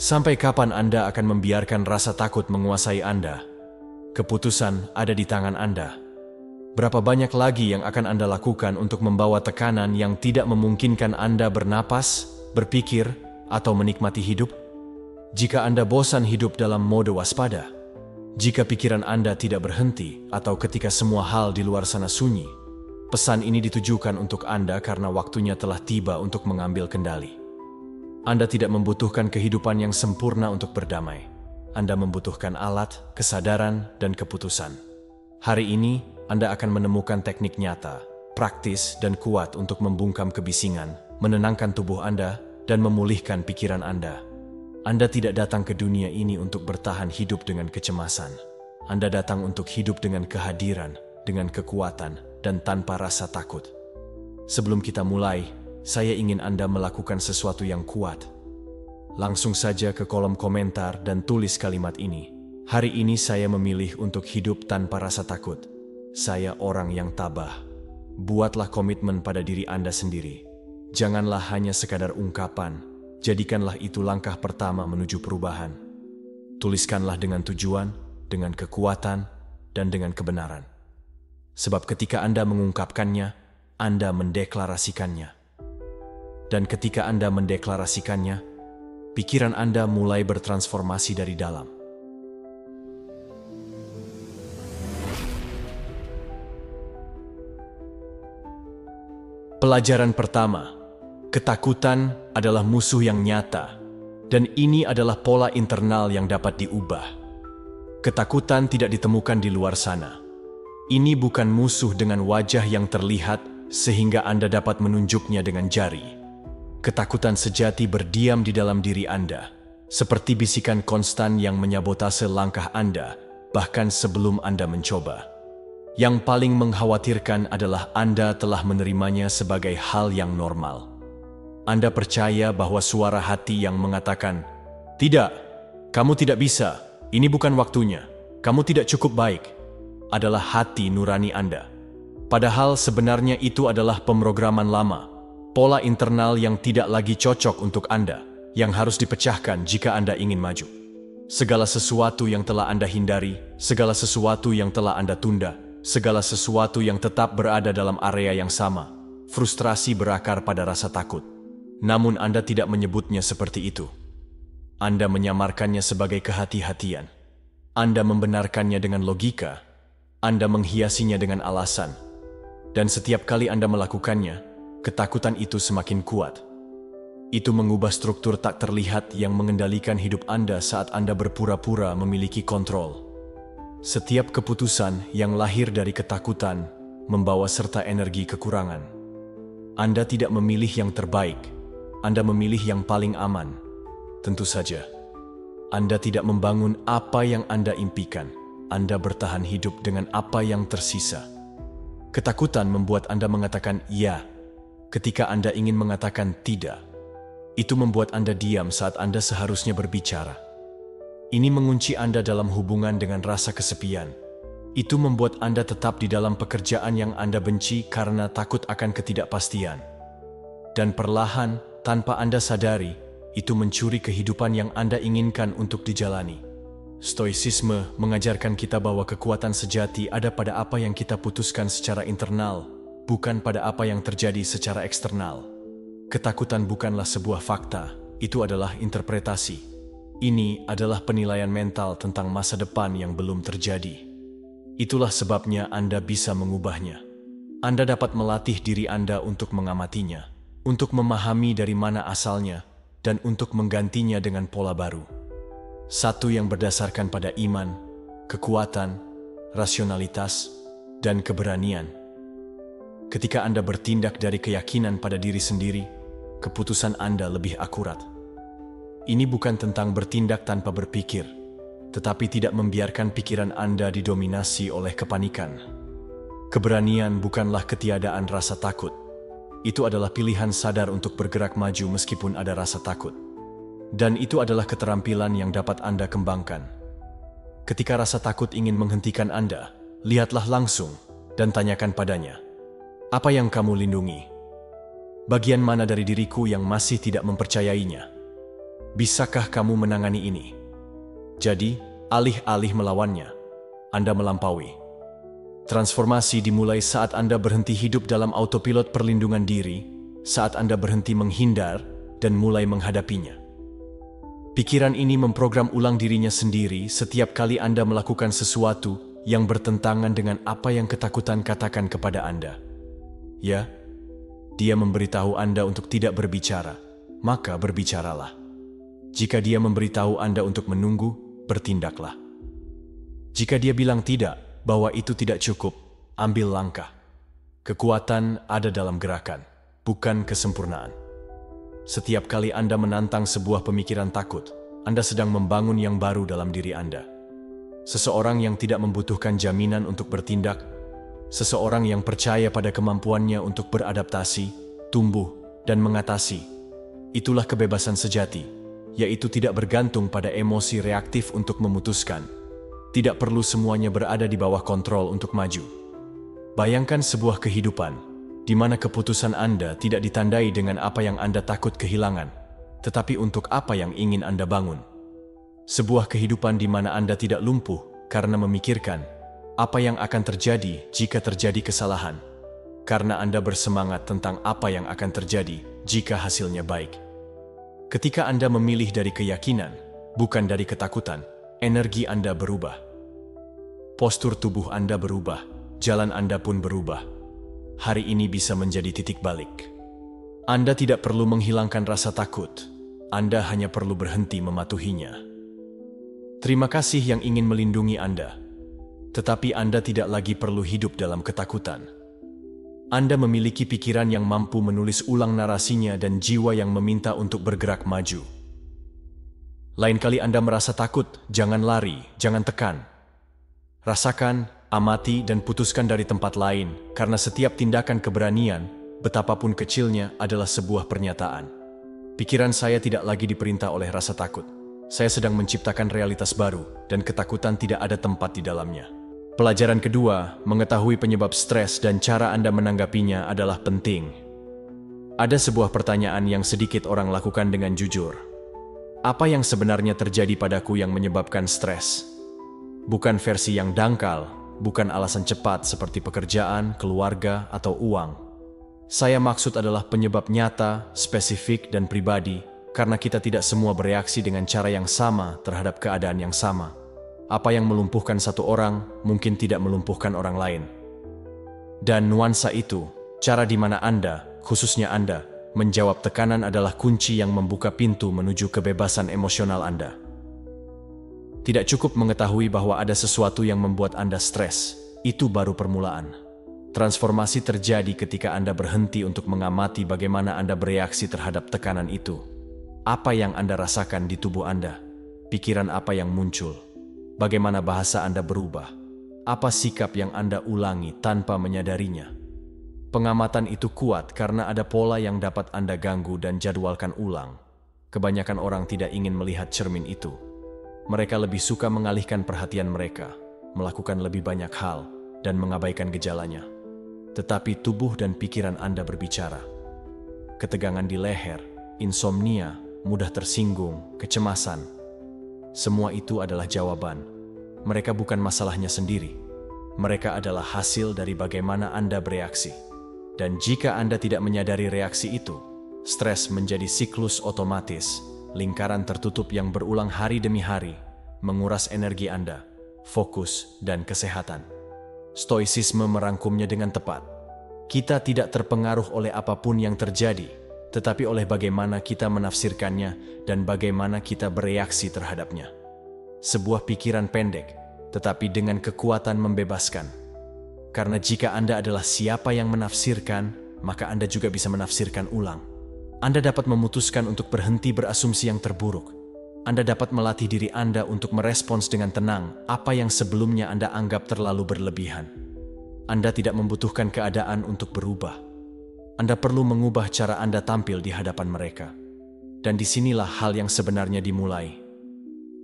Sampai kapan Anda akan membiarkan rasa takut menguasai Anda? Keputusan ada di tangan Anda. Berapa banyak lagi yang akan Anda lakukan untuk membawa tekanan yang tidak memungkinkan Anda bernapas, berpikir, atau menikmati hidup? Jika Anda bosan hidup dalam mode waspada, jika pikiran Anda tidak berhenti, atau ketika semua hal di luar sana sunyi, pesan ini ditujukan untuk Anda karena waktunya telah tiba untuk mengambil kendali. Anda tidak membutuhkan kehidupan yang sempurna untuk berdamai. Anda membutuhkan alat, kesadaran, dan keputusan. Hari ini, Anda akan menemukan teknik nyata, praktis, dan kuat untuk membungkam kebisingan, menenangkan tubuh Anda, dan memulihkan pikiran Anda. Anda tidak datang ke dunia ini untuk bertahan hidup dengan kecemasan. Anda datang untuk hidup dengan kehadiran, dengan kekuatan, dan tanpa rasa takut. Sebelum kita mulai, saya ingin Anda melakukan sesuatu yang kuat. Langsung saja ke kolom komentar dan tulis kalimat ini. Hari ini saya memilih untuk hidup tanpa rasa takut. Saya orang yang tabah. Buatlah komitmen pada diri Anda sendiri. Janganlah hanya sekadar ungkapan. Jadikanlah itu langkah pertama menuju perubahan. Tuliskanlah dengan tujuan, dengan kekuatan, dan dengan kebenaran. Sebab ketika Anda mengungkapkannya, Anda mendeklarasikannya. Dan ketika Anda mendeklarasikannya, pikiran Anda mulai bertransformasi dari dalam. Pelajaran pertama, ketakutan adalah musuh yang nyata, dan ini adalah pola internal yang dapat diubah. Ketakutan tidak ditemukan di luar sana. Ini bukan musuh dengan wajah yang terlihat sehingga Anda dapat menunjuknya dengan jari. Ketakutan sejati berdiam di dalam diri Anda, seperti bisikan konstan yang menyabotase langkah Anda, bahkan sebelum Anda mencoba. Yang paling mengkhawatirkan adalah Anda telah menerimanya sebagai hal yang normal. Anda percaya bahwa suara hati yang mengatakan, "Tidak, kamu tidak bisa, ini bukan waktunya, kamu tidak cukup baik," adalah hati nurani Anda. Padahal sebenarnya itu adalah pemrograman lama. Pola internal yang tidak lagi cocok untuk Anda, yang harus dipecahkan jika Anda ingin maju. Segala sesuatu yang telah Anda hindari, segala sesuatu yang telah Anda tunda, segala sesuatu yang tetap berada dalam area yang sama, frustrasi berakar pada rasa takut. Namun Anda tidak menyebutnya seperti itu. Anda menyamarkannya sebagai kehati-hatian. Anda membenarkannya dengan logika. Anda menghiasinya dengan alasan. Dan setiap kali Anda melakukannya, ketakutan itu semakin kuat. Itu mengubah struktur tak terlihat yang mengendalikan hidup Anda saat Anda berpura-pura memiliki kontrol. Setiap keputusan yang lahir dari ketakutan membawa serta energi kekurangan. Anda tidak memilih yang terbaik, Anda memilih yang paling aman. Tentu saja, Anda tidak membangun apa yang Anda impikan. Anda bertahan hidup dengan apa yang tersisa. Ketakutan membuat Anda mengatakan "ya" ketika Anda ingin mengatakan "tidak". Itu membuat Anda diam saat Anda seharusnya berbicara. Ini mengunci Anda dalam hubungan dengan rasa kesepian. Itu membuat Anda tetap di dalam pekerjaan yang Anda benci karena takut akan ketidakpastian. Dan perlahan, tanpa Anda sadari, itu mencuri kehidupan yang Anda inginkan untuk dijalani. Stoicisme mengajarkan kita bahwa kekuatan sejati ada pada apa yang kita putuskan secara internal, bukan pada apa yang terjadi secara eksternal. Ketakutan bukanlah sebuah fakta, itu adalah interpretasi. Ini adalah penilaian mental tentang masa depan yang belum terjadi. Itulah sebabnya Anda bisa mengubahnya. Anda dapat melatih diri Anda untuk mengamatinya, untuk memahami dari mana asalnya, dan untuk menggantinya dengan pola baru. Satu yang berdasarkan pada iman, kekuatan, rasionalitas, dan keberanian. Ketika Anda bertindak dari keyakinan pada diri sendiri, keputusan Anda lebih akurat. Ini bukan tentang bertindak tanpa berpikir, tetapi tidak membiarkan pikiran Anda didominasi oleh kepanikan. Keberanian bukanlah ketiadaan rasa takut. Itu adalah pilihan sadar untuk bergerak maju meskipun ada rasa takut. Dan itu adalah keterampilan yang dapat Anda kembangkan. Ketika rasa takut ingin menghentikan Anda, lihatlah langsung dan tanyakan padanya, "Apa yang kamu lindungi? Bagian mana dari diriku yang masih tidak mempercayainya?" Bisakah kamu menangani ini? Jadi, alih-alih melawannya, Anda melampaui. Transformasi dimulai saat Anda berhenti hidup dalam autopilot perlindungan diri, saat Anda berhenti menghindar dan mulai menghadapinya. Pikiran ini memprogram ulang dirinya sendiri setiap kali Anda melakukan sesuatu yang bertentangan dengan apa yang ketakutan katakan kepada Anda. Ya, dia memberitahu Anda untuk tidak berbicara, maka berbicaralah. Jika dia memberitahu Anda untuk menunggu, bertindaklah. Jika dia bilang tidak, bahwa itu tidak cukup, ambil langkah. Kekuatan ada dalam gerakan, bukan kesempurnaan. Setiap kali Anda menantang sebuah pemikiran takut, Anda sedang membangun yang baru dalam diri Anda. Seseorang yang tidak membutuhkan jaminan untuk bertindak, seseorang yang percaya pada kemampuannya untuk beradaptasi, tumbuh, dan mengatasi. Itulah kebebasan sejati, yaitu tidak bergantung pada emosi reaktif untuk memutuskan. Tidak perlu semuanya berada di bawah kontrol untuk maju. Bayangkan sebuah kehidupan di mana keputusan Anda tidak ditandai dengan apa yang Anda takut kehilangan, tetapi untuk apa yang ingin Anda bangun. Sebuah kehidupan di mana Anda tidak lumpuh karena memikirkan apa yang akan terjadi jika terjadi kesalahan, karena Anda bersemangat tentang apa yang akan terjadi jika hasilnya baik. Ketika Anda memilih dari keyakinan, bukan dari ketakutan, energi Anda berubah. Postur tubuh Anda berubah, jalan Anda pun berubah. Hari ini bisa menjadi titik balik. Anda tidak perlu menghilangkan rasa takut, Anda hanya perlu berhenti mematuhinya. Terima kasih yang ingin melindungi Anda, tetapi Anda tidak lagi perlu hidup dalam ketakutan. Anda memiliki pikiran yang mampu menulis ulang narasinya dan jiwa yang meminta untuk bergerak maju. Lain kali Anda merasa takut, jangan lari, jangan tekan. Rasakan, amati, dan putuskan dari tempat lain, karena setiap tindakan keberanian, betapapun kecilnya, adalah sebuah pernyataan. Pikiran saya tidak lagi diperintah oleh rasa takut. Saya sedang menciptakan realitas baru, dan ketakutan tidak ada tempat di dalamnya. Pelajaran kedua, mengetahui penyebab stres dan cara Anda menanggapinya adalah penting. Ada sebuah pertanyaan yang sedikit orang lakukan dengan jujur. Apa yang sebenarnya terjadi padaku yang menyebabkan stres? Bukan versi yang dangkal, bukan alasan cepat seperti pekerjaan, keluarga, atau uang. Saya maksud adalah penyebab nyata, spesifik, dan pribadi, karena kita tidak semua bereaksi dengan cara yang sama terhadap keadaan yang sama. Apa yang melumpuhkan satu orang, mungkin tidak melumpuhkan orang lain. Dan nuansa itu, cara di mana Anda, khususnya Anda, menjawab tekanan adalah kunci yang membuka pintu menuju kebebasan emosional Anda. Tidak cukup mengetahui bahwa ada sesuatu yang membuat Anda stres, itu baru permulaan. Transformasi terjadi ketika Anda berhenti untuk mengamati bagaimana Anda bereaksi terhadap tekanan itu. Apa yang Anda rasakan di tubuh Anda? Pikiran apa yang muncul? Bagaimana bahasa Anda berubah? Apa sikap yang Anda ulangi tanpa menyadarinya? Pengamatan itu kuat karena ada pola yang dapat Anda ganggu dan jadwalkan ulang. Kebanyakan orang tidak ingin melihat cermin itu. Mereka lebih suka mengalihkan perhatian mereka, melakukan lebih banyak hal, dan mengabaikan gejalanya. Tetapi tubuh dan pikiran Anda berbicara. Ketegangan di leher, insomnia, mudah tersinggung, kecemasan. Semua itu adalah jawaban. Mereka bukan masalahnya sendiri. Mereka adalah hasil dari bagaimana Anda bereaksi. Dan jika Anda tidak menyadari reaksi itu, stres menjadi siklus otomatis, lingkaran tertutup yang berulang hari demi hari, menguras energi Anda, fokus, dan kesehatan. Stoicisme merangkumnya dengan tepat. Kita tidak terpengaruh oleh apapun yang terjadi, tetapi oleh bagaimana kita menafsirkannya dan bagaimana kita bereaksi terhadapnya. Sebuah pikiran pendek, tetapi dengan kekuatan membebaskan. Karena jika Anda adalah siapa yang menafsirkan, maka Anda juga bisa menafsirkan ulang. Anda dapat memutuskan untuk berhenti berasumsi yang terburuk. Anda dapat melatih diri Anda untuk merespons dengan tenang apa yang sebelumnya Anda anggap terlalu berlebihan. Anda tidak membutuhkan keadaan untuk berubah. Anda perlu mengubah cara Anda tampil di hadapan mereka. Dan disinilah hal yang sebenarnya dimulai.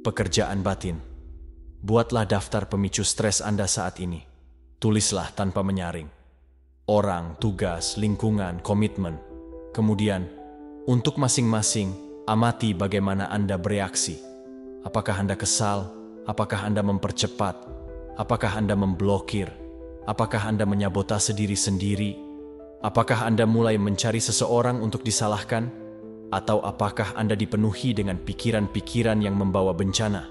Pekerjaan batin. Buatlah daftar pemicu stres Anda saat ini. Tulislah tanpa menyaring. Orang, tugas, lingkungan, komitmen. Kemudian, untuk masing-masing, Amati bagaimana Anda bereaksi. Apakah Anda kesal? Apakah Anda mempercepat? Apakah Anda memblokir? Apakah Anda menyabotase diri sendiri? Apakah Anda mulai mencari seseorang untuk disalahkan? Atau apakah Anda dipenuhi dengan pikiran-pikiran yang membawa bencana?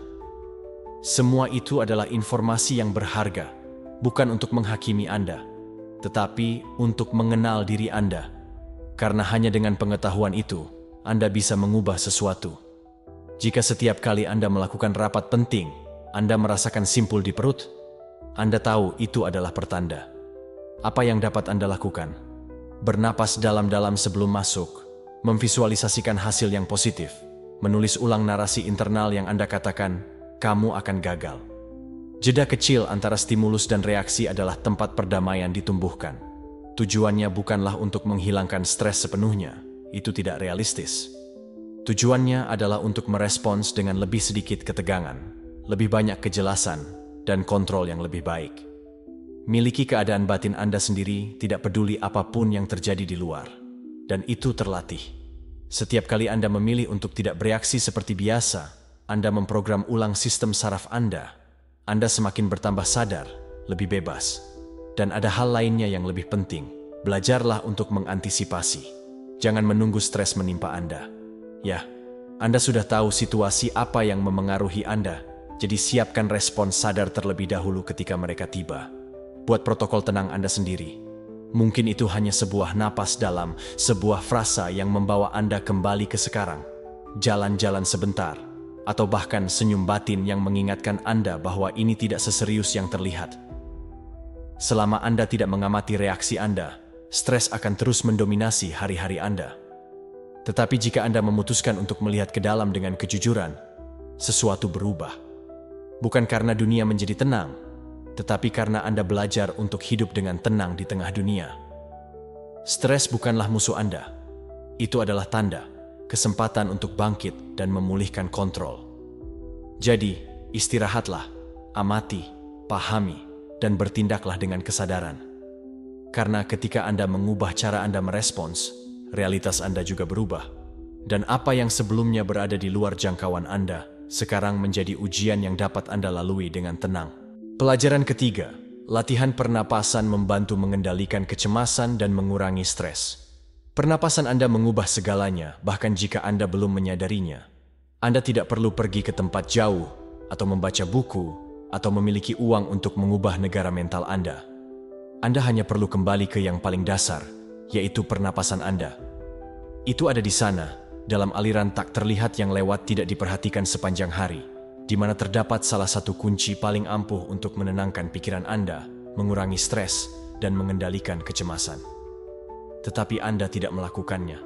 Semua itu adalah informasi yang berharga, bukan untuk menghakimi Anda, tetapi untuk mengenal diri Anda. Karena hanya dengan pengetahuan itu, Anda bisa mengubah sesuatu. Jika setiap kali Anda melakukan rapat penting, Anda merasakan simpul di perut, Anda tahu itu adalah pertanda. Apa yang dapat Anda lakukan? Bernapas dalam-dalam sebelum masuk, memvisualisasikan hasil yang positif, menulis ulang narasi internal yang Anda katakan, kamu akan gagal. Jeda kecil antara stimulus dan reaksi adalah tempat perdamaian ditumbuhkan. Tujuannya bukanlah untuk menghilangkan stres sepenuhnya, itu tidak realistis. Tujuannya adalah untuk merespons dengan lebih sedikit ketegangan, lebih banyak kejelasan, dan kontrol yang lebih baik. Miliki keadaan batin Anda sendiri, tidak peduli apapun yang terjadi di luar. Dan itu terlatih. Setiap kali Anda memilih untuk tidak bereaksi seperti biasa, Anda memprogram ulang sistem saraf Anda. Anda semakin bertambah sadar, lebih bebas. Dan ada hal lainnya yang lebih penting. Belajarlah untuk mengantisipasi. Jangan menunggu stres menimpa Anda. Ya, Anda sudah tahu situasi apa yang memengaruhi Anda, jadi siapkan respons sadar terlebih dahulu ketika mereka tiba. Buat protokol tenang Anda sendiri. Mungkin itu hanya sebuah napas dalam, sebuah frasa yang membawa Anda kembali ke sekarang. Jalan-jalan sebentar, atau bahkan senyum batin yang mengingatkan Anda bahwa ini tidak seserius yang terlihat. Selama Anda tidak mengamati reaksi Anda, stres akan terus mendominasi hari-hari Anda. Tetapi jika Anda memutuskan untuk melihat ke dalam dengan kejujuran, sesuatu berubah. Bukan karena dunia menjadi tenang, tetapi karena Anda belajar untuk hidup dengan tenang di tengah dunia. Stres bukanlah musuh Anda. Itu adalah tanda, kesempatan untuk bangkit dan memulihkan kontrol. Jadi, istirahatlah, amati, pahami, dan bertindaklah dengan kesadaran. Karena ketika Anda mengubah cara Anda merespons, realitas Anda juga berubah. Dan apa yang sebelumnya berada di luar jangkauan Anda, sekarang menjadi ujian yang dapat Anda lalui dengan tenang. Pelajaran ketiga, latihan pernapasan membantu mengendalikan kecemasan dan mengurangi stres. Pernapasan Anda mengubah segalanya, bahkan jika Anda belum menyadarinya. Anda tidak perlu pergi ke tempat jauh, atau membaca buku, atau memiliki uang untuk mengubah negara mental Anda. Anda hanya perlu kembali ke yang paling dasar, yaitu pernapasan Anda. Itu ada di sana, dalam aliran tak terlihat yang lewat tidak diperhatikan sepanjang hari, di mana terdapat salah satu kunci paling ampuh untuk menenangkan pikiran Anda, mengurangi stres, dan mengendalikan kecemasan. Tetapi Anda tidak melakukannya.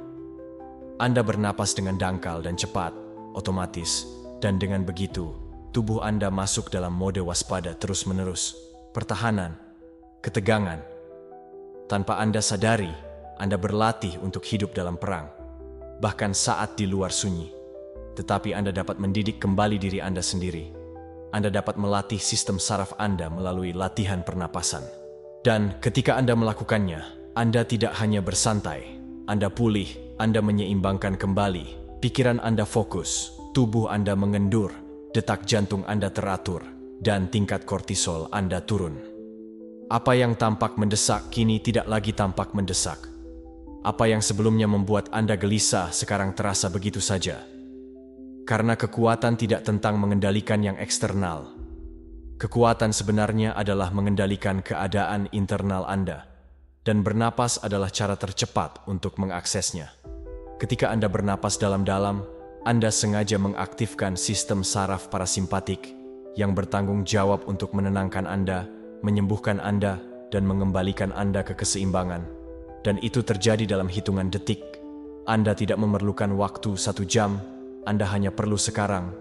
Anda bernapas dengan dangkal dan cepat, otomatis, dan dengan begitu, tubuh Anda masuk dalam mode waspada terus-menerus, pertahanan, ketegangan. Tanpa Anda sadari, Anda berlatih untuk hidup dalam perang, bahkan saat di luar sunyi. Tetapi Anda dapat mendidik kembali diri Anda sendiri. Anda dapat melatih sistem saraf Anda melalui latihan pernapasan. Dan ketika Anda melakukannya, Anda tidak hanya bersantai. Anda pulih, Anda menyeimbangkan kembali. Pikiran Anda fokus, tubuh Anda mengendur, detak jantung Anda teratur, dan tingkat kortisol Anda turun. Apa yang tampak mendesak kini tidak lagi tampak mendesak. Apa yang sebelumnya membuat Anda gelisah sekarang terasa begitu saja. Karena kekuatan tidak tentang mengendalikan yang eksternal. Kekuatan sebenarnya adalah mengendalikan keadaan internal Anda. Dan bernapas adalah cara tercepat untuk mengaksesnya. Ketika Anda bernapas dalam-dalam, Anda sengaja mengaktifkan sistem saraf parasimpatik yang bertanggung jawab untuk menenangkan Anda, menyembuhkan Anda, dan mengembalikan Anda ke keseimbangan. Dan itu terjadi dalam hitungan detik. Anda tidak memerlukan waktu 1 jam, Anda hanya perlu sekarang.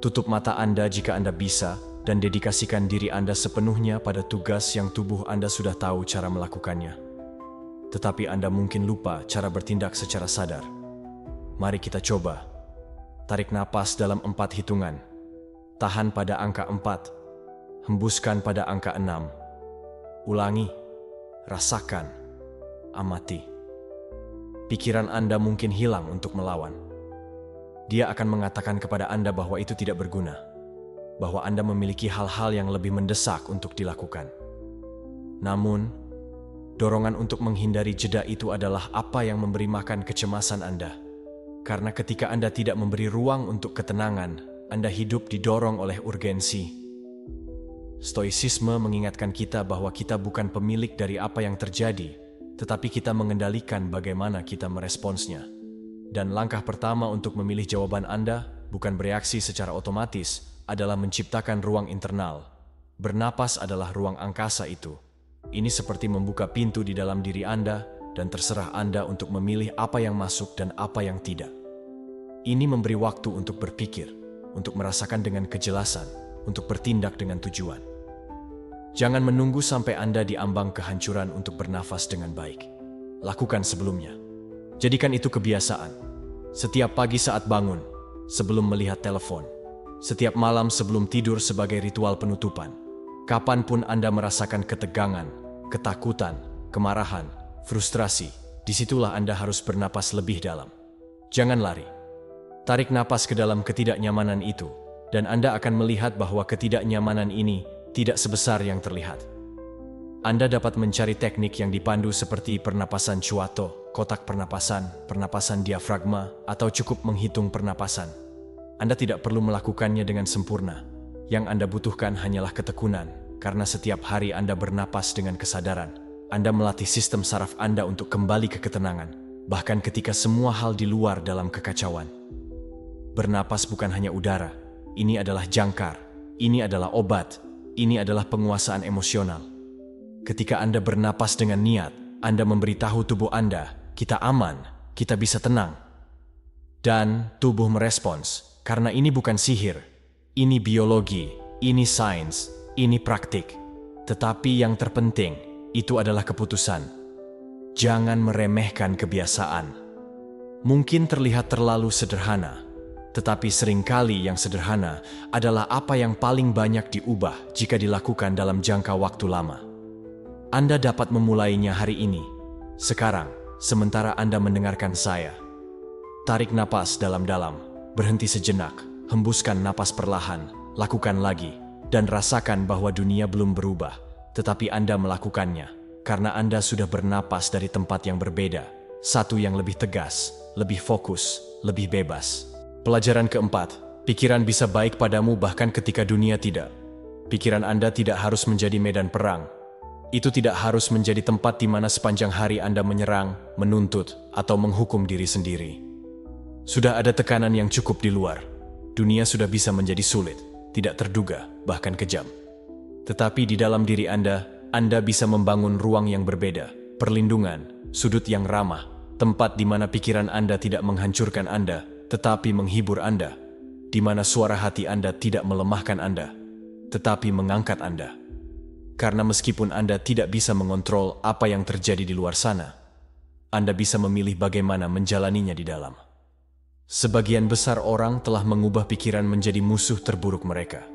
Tutup mata Anda jika Anda bisa, dan dedikasikan diri Anda sepenuhnya pada tugas yang tubuh Anda sudah tahu cara melakukannya. Tetapi Anda mungkin lupa cara bertindak secara sadar. Mari kita coba. Tarik napas dalam 4 hitungan. Tahan pada angka 4. Hembuskan pada angka 6. Ulangi. Rasakan. Amati. Pikiran Anda mungkin hilang untuk melawan. Dia akan mengatakan kepada Anda bahwa itu tidak berguna, bahwa Anda memiliki hal-hal yang lebih mendesak untuk dilakukan. Namun, dorongan untuk menghindari jeda itu adalah apa yang memberi makan kecemasan Anda. Karena ketika Anda tidak memberi ruang untuk ketenangan, Anda hidup didorong oleh urgensi. Stoicisme mengingatkan kita bahwa kita bukan pemilik dari apa yang terjadi, tetapi kita mengendalikan bagaimana kita meresponsnya. Dan langkah pertama untuk memilih jawaban Anda, bukan bereaksi secara otomatis, adalah menciptakan ruang internal. Bernapas adalah ruang angkasa itu. Ini seperti membuka pintu di dalam diri Anda, dan terserah Anda untuk memilih apa yang masuk dan apa yang tidak. Ini memberi waktu untuk berpikir, untuk merasakan dengan kejelasan, untuk bertindak dengan tujuan. Jangan menunggu sampai Anda diambang kehancuran untuk bernafas dengan baik. Lakukan sebelumnya. Jadikan itu kebiasaan. Setiap pagi saat bangun, sebelum melihat telepon. Setiap malam sebelum tidur sebagai ritual penutupan. Kapanpun Anda merasakan ketegangan, ketakutan, kemarahan, frustrasi, disitulah Anda harus bernapas lebih dalam. Jangan lari. Tarik napas ke dalam ketidaknyamanan itu, dan Anda akan melihat bahwa ketidaknyamanan ini tidak sebesar yang terlihat. Anda dapat mencari teknik yang dipandu seperti pernapasan Chuato, kotak pernapasan diafragma, atau cukup menghitung pernapasan. Anda tidak perlu melakukannya dengan sempurna. Yang Anda butuhkan hanyalah ketekunan, karena setiap hari Anda bernapas dengan kesadaran. Anda melatih sistem saraf Anda untuk kembali ke ketenangan, bahkan ketika semua hal di luar dalam kekacauan. Bernapas bukan hanya udara, ini adalah jangkar, ini adalah obat, ini adalah penguasaan emosional. Ketika Anda bernapas dengan niat, Anda memberitahu tubuh Anda, kita aman, kita bisa tenang. Dan tubuh merespons, karena ini bukan sihir, ini biologi, ini sains, ini praktik. Tetapi yang terpenting, itu adalah keputusan. Jangan meremehkan kebiasaan. Mungkin terlihat terlalu sederhana, tetapi seringkali yang sederhana adalah apa yang paling banyak diubah jika dilakukan dalam jangka waktu lama. Anda dapat memulainya hari ini, sekarang, sementara Anda mendengarkan saya. Tarik napas dalam-dalam, berhenti sejenak, hembuskan napas perlahan, lakukan lagi, dan rasakan bahwa dunia belum berubah, tetapi Anda melakukannya, karena Anda sudah bernapas dari tempat yang berbeda, satu yang lebih tegas, lebih fokus, lebih bebas. Pelajaran keempat, pikiran bisa baik padamu bahkan ketika dunia tidak. Pikiran Anda tidak harus menjadi medan perang. Itu tidak harus menjadi tempat di mana sepanjang hari Anda menyerang, menuntut, atau menghukum diri sendiri. Sudah ada tekanan yang cukup di luar. Dunia sudah bisa menjadi sulit, tidak terduga, bahkan kejam. Tetapi di dalam diri Anda bisa membangun ruang yang berbeda, perlindungan, sudut yang ramah, tempat di mana pikiran Anda tidak menghancurkan Anda, tetapi menghibur Anda, di mana suara hati Anda tidak melemahkan Anda, tetapi mengangkat Anda. Karena meskipun Anda tidak bisa mengontrol apa yang terjadi di luar sana, Anda bisa memilih bagaimana menjalaninya di dalam. Sebagian besar orang telah mengubah pikiran menjadi musuh terburuk mereka.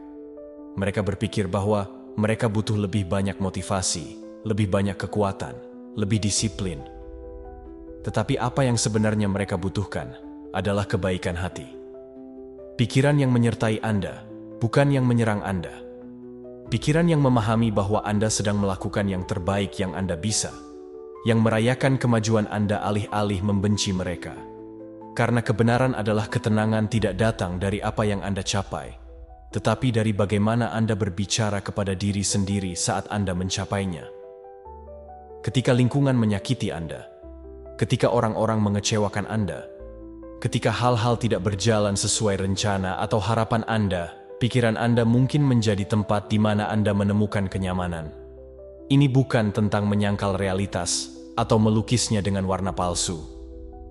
Mereka berpikir bahwa mereka butuh lebih banyak motivasi, lebih banyak kekuatan, lebih disiplin. Tetapi apa yang sebenarnya mereka butuhkan adalah kebaikan hati. Pikiran yang menyertai Anda, bukan yang menyerang Anda. Pikiran yang memahami bahwa Anda sedang melakukan yang terbaik yang Anda bisa, yang merayakan kemajuan Anda alih-alih membenci mereka. Karena kebenaran adalah ketenangan tidak datang dari apa yang Anda capai, tetapi dari bagaimana Anda berbicara kepada diri sendiri saat Anda mencapainya. Ketika lingkungan menyakiti Anda, ketika orang-orang mengecewakan Anda, ketika hal-hal tidak berjalan sesuai rencana atau harapan Anda, pikiran Anda mungkin menjadi tempat di mana Anda menemukan kenyamanan. Ini bukan tentang menyangkal realitas atau melukisnya dengan warna palsu.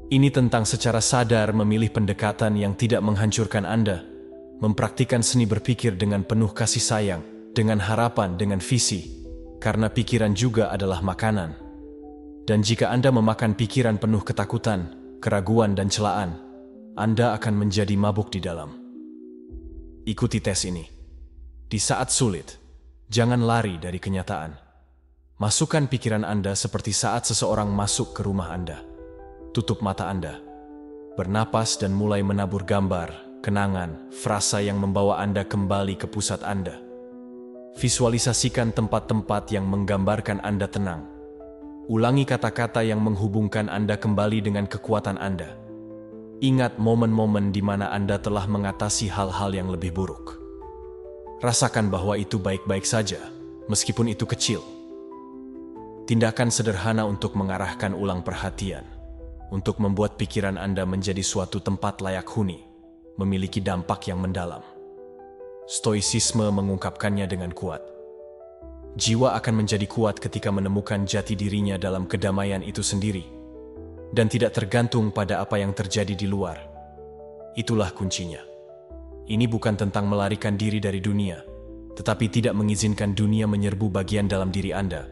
Ini tentang secara sadar memilih pendekatan yang tidak menghancurkan Anda, mempraktikkan seni berpikir dengan penuh kasih sayang, dengan harapan, dengan visi, karena pikiran juga adalah makanan. Dan jika Anda memakan pikiran penuh ketakutan, keraguan dan celaan, Anda akan menjadi mabuk di dalam. Ikuti tes ini. Di saat sulit, jangan lari dari kenyataan. Masukkan pikiran Anda seperti saat seseorang masuk ke rumah Anda. Tutup mata Anda. bernapas dan mulai menabur gambar, kenangan, frasa yang membawa Anda kembali ke pusat Anda. Visualisasikan tempat-tempat yang menggambarkan Anda tenang. Ulangi kata-kata yang menghubungkan Anda kembali dengan kekuatan Anda. Ingat momen-momen di mana Anda telah mengatasi hal-hal yang lebih buruk. Rasakan bahwa itu baik-baik saja, meskipun itu kecil. Tindakan sederhana untuk mengarahkan ulang perhatian, untuk membuat pikiran Anda menjadi suatu tempat layak huni, memiliki dampak yang mendalam. Stoicisme mengungkapkannya dengan kuat. Jiwa akan menjadi kuat ketika menemukan jati dirinya dalam kedamaian itu sendiri, dan tidak tergantung pada apa yang terjadi di luar. Itulah kuncinya. Ini bukan tentang melarikan diri dari dunia, tetapi tidak mengizinkan dunia menyerbu bagian dalam diri Anda.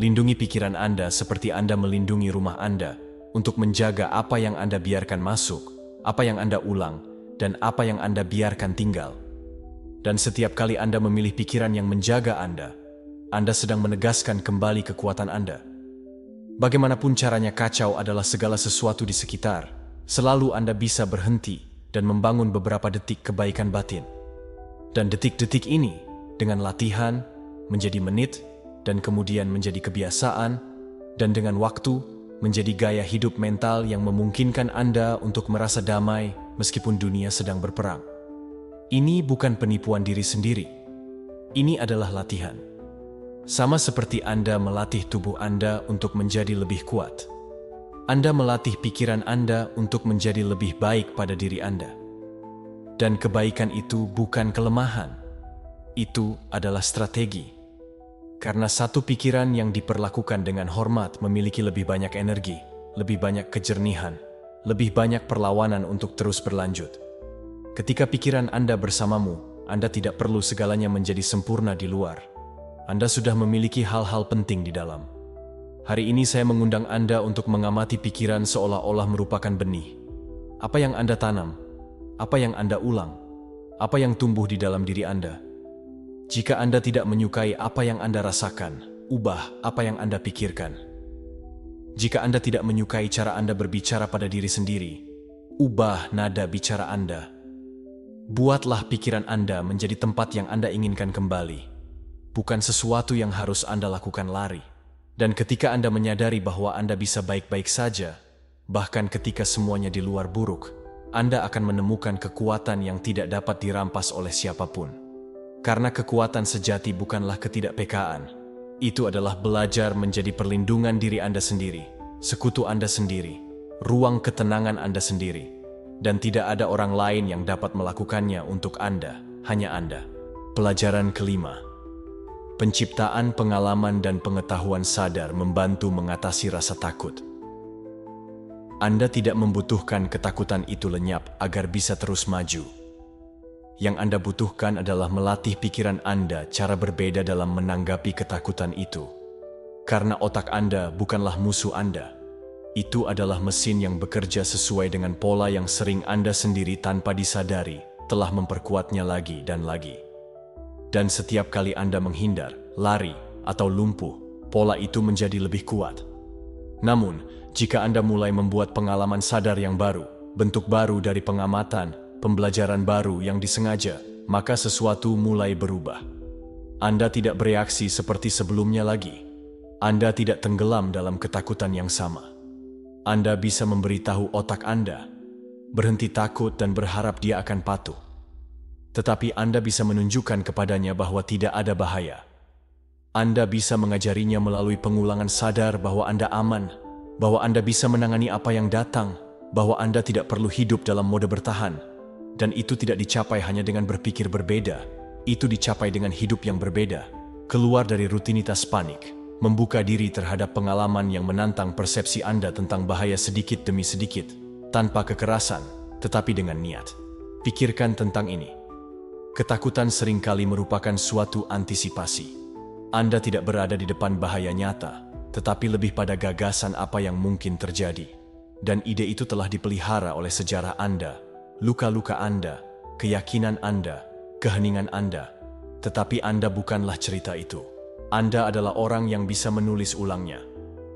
Lindungi pikiran Anda seperti Anda melindungi rumah Anda, untuk menjaga apa yang Anda biarkan masuk, apa yang Anda ulang, dan apa yang Anda biarkan tinggal. Dan setiap kali Anda memilih pikiran yang menjaga Anda sedang menegaskan kembali kekuatan Anda. Bagaimanapun caranya kacau adalah segala sesuatu di sekitar, selalu Anda bisa berhenti dan membangun beberapa detik kebaikan batin. Dan detik-detik ini, dengan latihan, menjadi menit, dan kemudian menjadi kebiasaan, dan dengan waktu, menjadi gaya hidup mental yang memungkinkan Anda untuk merasa damai meskipun dunia sedang berperang. Ini bukan penipuan diri sendiri. Ini adalah latihan. Sama seperti Anda melatih tubuh Anda untuk menjadi lebih kuat. Anda melatih pikiran Anda untuk menjadi lebih baik pada diri Anda. Dan kebaikan itu bukan kelemahan. Itu adalah strategi. Karena satu pikiran yang diperlakukan dengan hormat memiliki lebih banyak energi, lebih banyak kejernihan, lebih banyak perlawanan untuk terus berlanjut. Ketika pikiran Anda bersamamu, Anda tidak perlu segalanya menjadi sempurna di luar. Anda sudah memiliki hal-hal penting di dalam. Hari ini saya mengundang Anda untuk mengamati pikiran seolah-olah merupakan benih. Apa yang Anda tanam? Apa yang Anda ulang? Apa yang tumbuh di dalam diri Anda? Jika Anda tidak menyukai apa yang Anda rasakan, ubah apa yang Anda pikirkan. Jika Anda tidak menyukai cara Anda berbicara pada diri sendiri, ubah nada bicara Anda. Buatlah pikiran Anda menjadi tempat yang Anda inginkan kembali, bukan sesuatu yang harus Anda lakukan lari. Dan ketika Anda menyadari bahwa Anda bisa baik-baik saja, bahkan ketika semuanya di luar buruk, Anda akan menemukan kekuatan yang tidak dapat dirampas oleh siapapun. Karena kekuatan sejati bukanlah ketidakpekaan. Itu adalah belajar menjadi perlindungan diri Anda sendiri, sekutu Anda sendiri, ruang ketenangan Anda sendiri. Dan tidak ada orang lain yang dapat melakukannya untuk Anda, hanya Anda. Pelajaran kelima. Penciptaan pengalaman dan pengetahuan sadar membantu mengatasi rasa takut. Anda tidak membutuhkan ketakutan itu lenyap agar bisa terus maju. Yang Anda butuhkan adalah melatih pikiran Anda cara berbeda dalam menanggapi ketakutan itu. Karena otak Anda bukanlah musuh Anda. Itu adalah mesin yang bekerja sesuai dengan pola yang sering Anda sendiri tanpa disadari telah memperkuatnya lagi dan lagi. Dan setiap kali Anda menghindar, lari, atau lumpuh, pola itu menjadi lebih kuat. Namun, jika Anda mulai membuat pengalaman sadar yang baru, bentuk baru dari pengamatan, pembelajaran baru yang disengaja, maka sesuatu mulai berubah. Anda tidak bereaksi seperti sebelumnya lagi. Anda tidak tenggelam dalam ketakutan yang sama. Anda bisa memberitahu otak Anda, berhenti takut dan berharap dia akan patuh. Tetapi Anda bisa menunjukkan kepadanya bahwa tidak ada bahaya. Anda bisa mengajarinya melalui pengulangan sadar bahwa Anda aman, bahwa Anda bisa menangani apa yang datang, bahwa Anda tidak perlu hidup dalam mode bertahan. Dan itu tidak dicapai hanya dengan berpikir berbeda, itu dicapai dengan hidup yang berbeda, keluar dari rutinitas panik, membuka diri terhadap pengalaman yang menantang persepsi Anda tentang bahaya sedikit demi sedikit, tanpa kekerasan, tetapi dengan niat. Pikirkan tentang ini. Ketakutan seringkali merupakan suatu antisipasi. Anda tidak berada di depan bahaya nyata, tetapi lebih pada gagasan apa yang mungkin terjadi. Dan ide itu telah dipelihara oleh sejarah Anda, luka-luka Anda, keyakinan Anda, keheningan Anda. Tetapi Anda bukanlah cerita itu. Anda adalah orang yang bisa menulis ulangnya.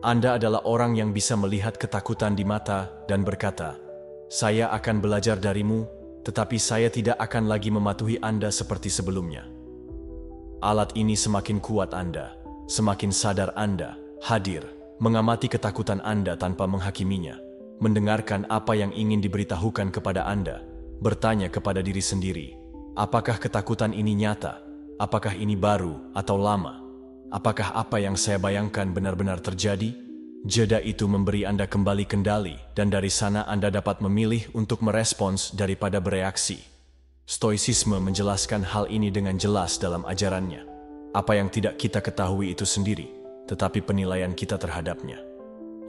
Anda adalah orang yang bisa melihat ketakutan di mata dan berkata, Saya akan belajar darimu, tetapi saya tidak akan lagi mematuhi Anda seperti sebelumnya. Alat ini semakin kuat Anda, semakin sadar Anda, hadir, mengamati ketakutan Anda tanpa menghakiminya, mendengarkan apa yang ingin diberitahukan kepada Anda, bertanya kepada diri sendiri, apakah ketakutan ini nyata? Apakah ini baru atau lama? Apakah apa yang saya bayangkan benar-benar terjadi? Jeda itu memberi Anda kembali kendali, dan dari sana Anda dapat memilih untuk merespons daripada bereaksi. Stoicisme menjelaskan hal ini dengan jelas dalam ajarannya. Apa yang tidak kita ketahui itu sendiri, tetapi penilaian kita terhadapnya.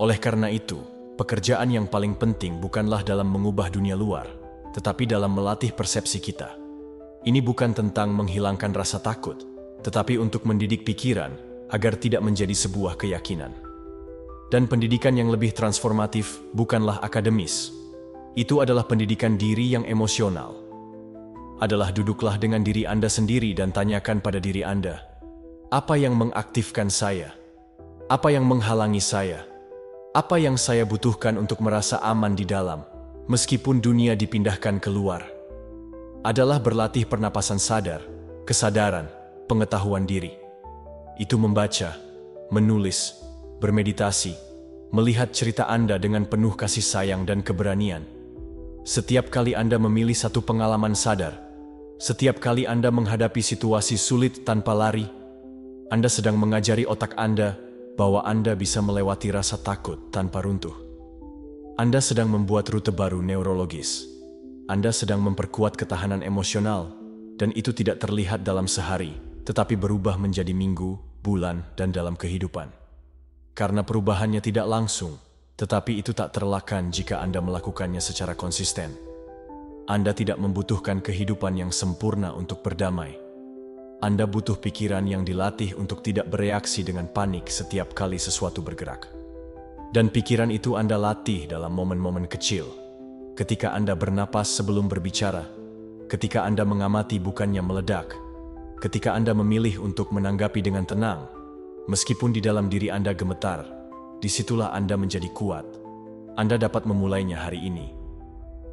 Oleh karena itu, pekerjaan yang paling penting bukanlah dalam mengubah dunia luar, tetapi dalam melatih persepsi kita. Ini bukan tentang menghilangkan rasa takut, tetapi untuk mendidik pikiran agar tidak menjadi sebuah keyakinan. Dan pendidikan yang lebih transformatif bukanlah akademis. Itu adalah pendidikan diri yang emosional. Adalah duduklah dengan diri Anda sendiri dan tanyakan pada diri Anda, apa yang mengaktifkan saya? Apa yang menghalangi saya? Apa yang saya butuhkan untuk merasa aman di dalam, meskipun dunia dipindahkan keluar? Adalah berlatih pernapasan sadar, kesadaran, pengetahuan diri. Itu membaca, menulis, bermeditasi, melihat cerita Anda dengan penuh kasih sayang dan keberanian. Setiap kali Anda memilih satu pengalaman sadar, setiap kali Anda menghadapi situasi sulit tanpa lari, Anda sedang mengajari otak Anda bahwa Anda bisa melewati rasa takut tanpa runtuh. Anda sedang membuat rute baru neurologis. Anda sedang memperkuat ketahanan emosional, dan itu tidak terlihat dalam sehari, tetapi berubah menjadi minggu, bulan, dan dalam kehidupan. Karena perubahannya tidak langsung, tetapi itu tak terelakkan jika Anda melakukannya secara konsisten. Anda tidak membutuhkan kehidupan yang sempurna untuk berdamai. Anda butuh pikiran yang dilatih untuk tidak bereaksi dengan panik setiap kali sesuatu bergerak. Dan pikiran itu Anda latih dalam momen-momen kecil. Ketika Anda bernapas sebelum berbicara, ketika Anda mengamati bukannya meledak, ketika Anda memilih untuk menanggapi dengan tenang, meskipun di dalam diri Anda gemetar, disitulah Anda menjadi kuat. Anda dapat memulainya hari ini.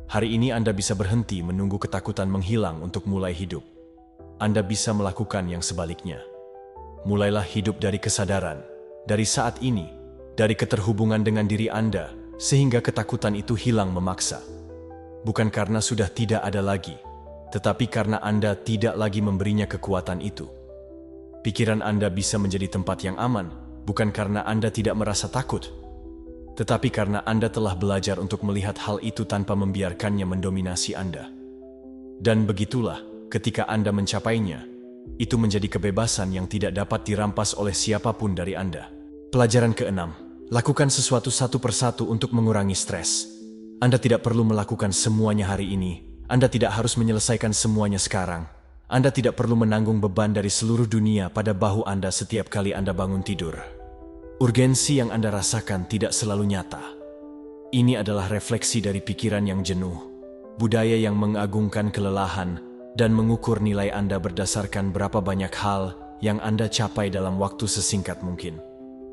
Hari ini Anda bisa berhenti menunggu ketakutan menghilang untuk mulai hidup. Anda bisa melakukan yang sebaliknya. Mulailah hidup dari kesadaran, dari saat ini, dari keterhubungan dengan diri Anda, sehingga ketakutan itu hilang memaksa. Bukan karena sudah tidak ada lagi, tetapi karena Anda tidak lagi memberinya kekuatan itu. Pikiran Anda bisa menjadi tempat yang aman, bukan karena Anda tidak merasa takut, tetapi karena Anda telah belajar untuk melihat hal itu tanpa membiarkannya mendominasi Anda. Dan begitulah, ketika Anda mencapainya, itu menjadi kebebasan yang tidak dapat dirampas oleh siapapun dari Anda. Pelajaran ke-6, lakukan sesuatu satu persatu untuk mengurangi stres. Anda tidak perlu melakukan semuanya hari ini. Anda tidak harus menyelesaikan semuanya sekarang. Anda tidak perlu menanggung beban dari seluruh dunia pada bahu Anda setiap kali Anda bangun tidur. Urgensi yang Anda rasakan tidak selalu nyata. Ini adalah refleksi dari pikiran yang jenuh, budaya yang mengagungkan kelelahan, dan mengukur nilai Anda berdasarkan berapa banyak hal yang Anda capai dalam waktu sesingkat mungkin.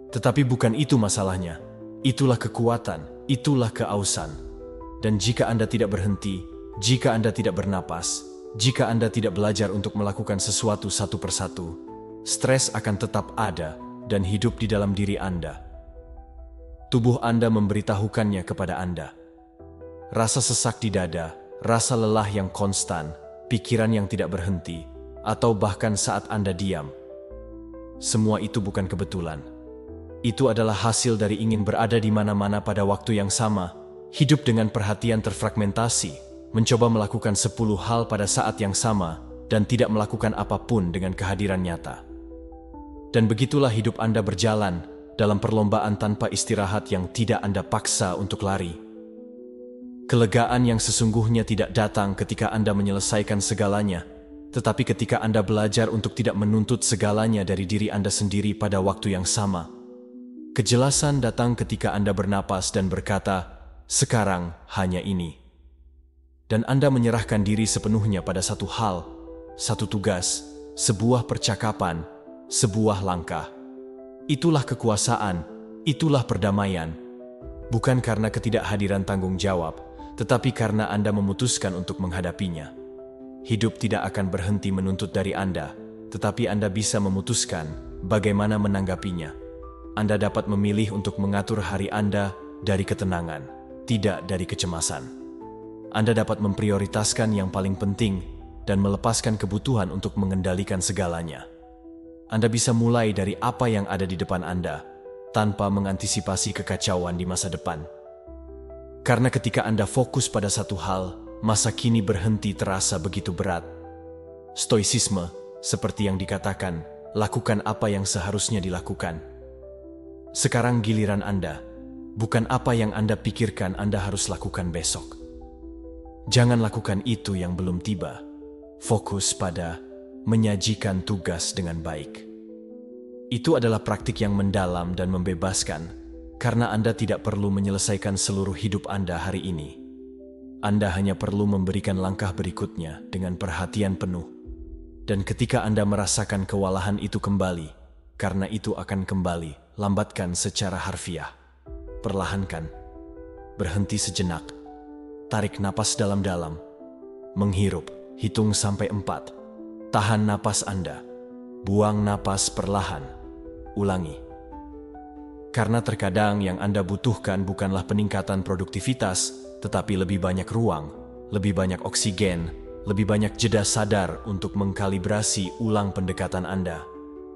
Tetapi bukan itu masalahnya. Itulah kekuatan, itulah keausan. Dan jika Anda tidak berhenti, jika Anda tidak bernapas, jika Anda tidak belajar untuk melakukan sesuatu satu persatu, stres akan tetap ada dan hidup di dalam diri Anda. Tubuh Anda memberitahukannya kepada Anda. Rasa sesak di dada, rasa lelah yang konstan, pikiran yang tidak berhenti, atau bahkan saat Anda diam. Semua itu bukan kebetulan. Itu adalah hasil dari ingin berada di mana-mana pada waktu yang sama, hidup dengan perhatian terfragmentasi, mencoba melakukan 10 hal pada saat yang sama, dan tidak melakukan apapun dengan kehadiran nyata. Dan begitulah hidup Anda berjalan dalam perlombaan tanpa istirahat yang tidak Anda paksa untuk lari. Kelegaan yang sesungguhnya tidak datang ketika Anda menyelesaikan segalanya, tetapi ketika Anda belajar untuk tidak menuntut segalanya dari diri Anda sendiri pada waktu yang sama. Kejelasan datang ketika Anda bernapas dan berkata, "Sekarang hanya ini." Dan Anda menyerahkan diri sepenuhnya pada satu hal, satu tugas, sebuah percakapan, sebuah langkah. Itulah kekuasaan, itulah perdamaian. Bukan karena ketidakhadiran tanggung jawab, tetapi karena Anda memutuskan untuk menghadapinya. Hidup tidak akan berhenti menuntut dari Anda, tetapi Anda bisa memutuskan bagaimana menanggapinya. Anda dapat memilih untuk mengatur hari Anda dari ketenangan, tidak dari kecemasan. Anda dapat memprioritaskan yang paling penting dan melepaskan kebutuhan untuk mengendalikan segalanya. Anda bisa mulai dari apa yang ada di depan Anda, tanpa mengantisipasi kekacauan di masa depan. Karena ketika Anda fokus pada satu hal, masa kini berhenti terasa begitu berat. Stoicisme, seperti yang dikatakan, lakukan apa yang seharusnya dilakukan. Sekarang giliran Anda, bukan apa yang Anda pikirkan Anda harus lakukan besok. Jangan lakukan itu yang belum tiba. Fokus pada menyajikan tugas dengan baik. Itu adalah praktik yang mendalam dan membebaskan, karena Anda tidak perlu menyelesaikan seluruh hidup Anda hari ini. Anda hanya perlu memberikan langkah berikutnya dengan perhatian penuh. Dan ketika Anda merasakan kewalahan itu kembali, karena itu akan kembali, lambatkan secara harfiah. Perlahankan, berhenti sejenak, tarik napas dalam-dalam, menghirup, hitung sampai 4. Tahan napas Anda, buang napas perlahan, ulangi. Karena terkadang yang Anda butuhkan bukanlah peningkatan produktivitas, tetapi lebih banyak ruang, lebih banyak oksigen, lebih banyak jeda sadar untuk mengkalibrasi ulang pendekatan Anda.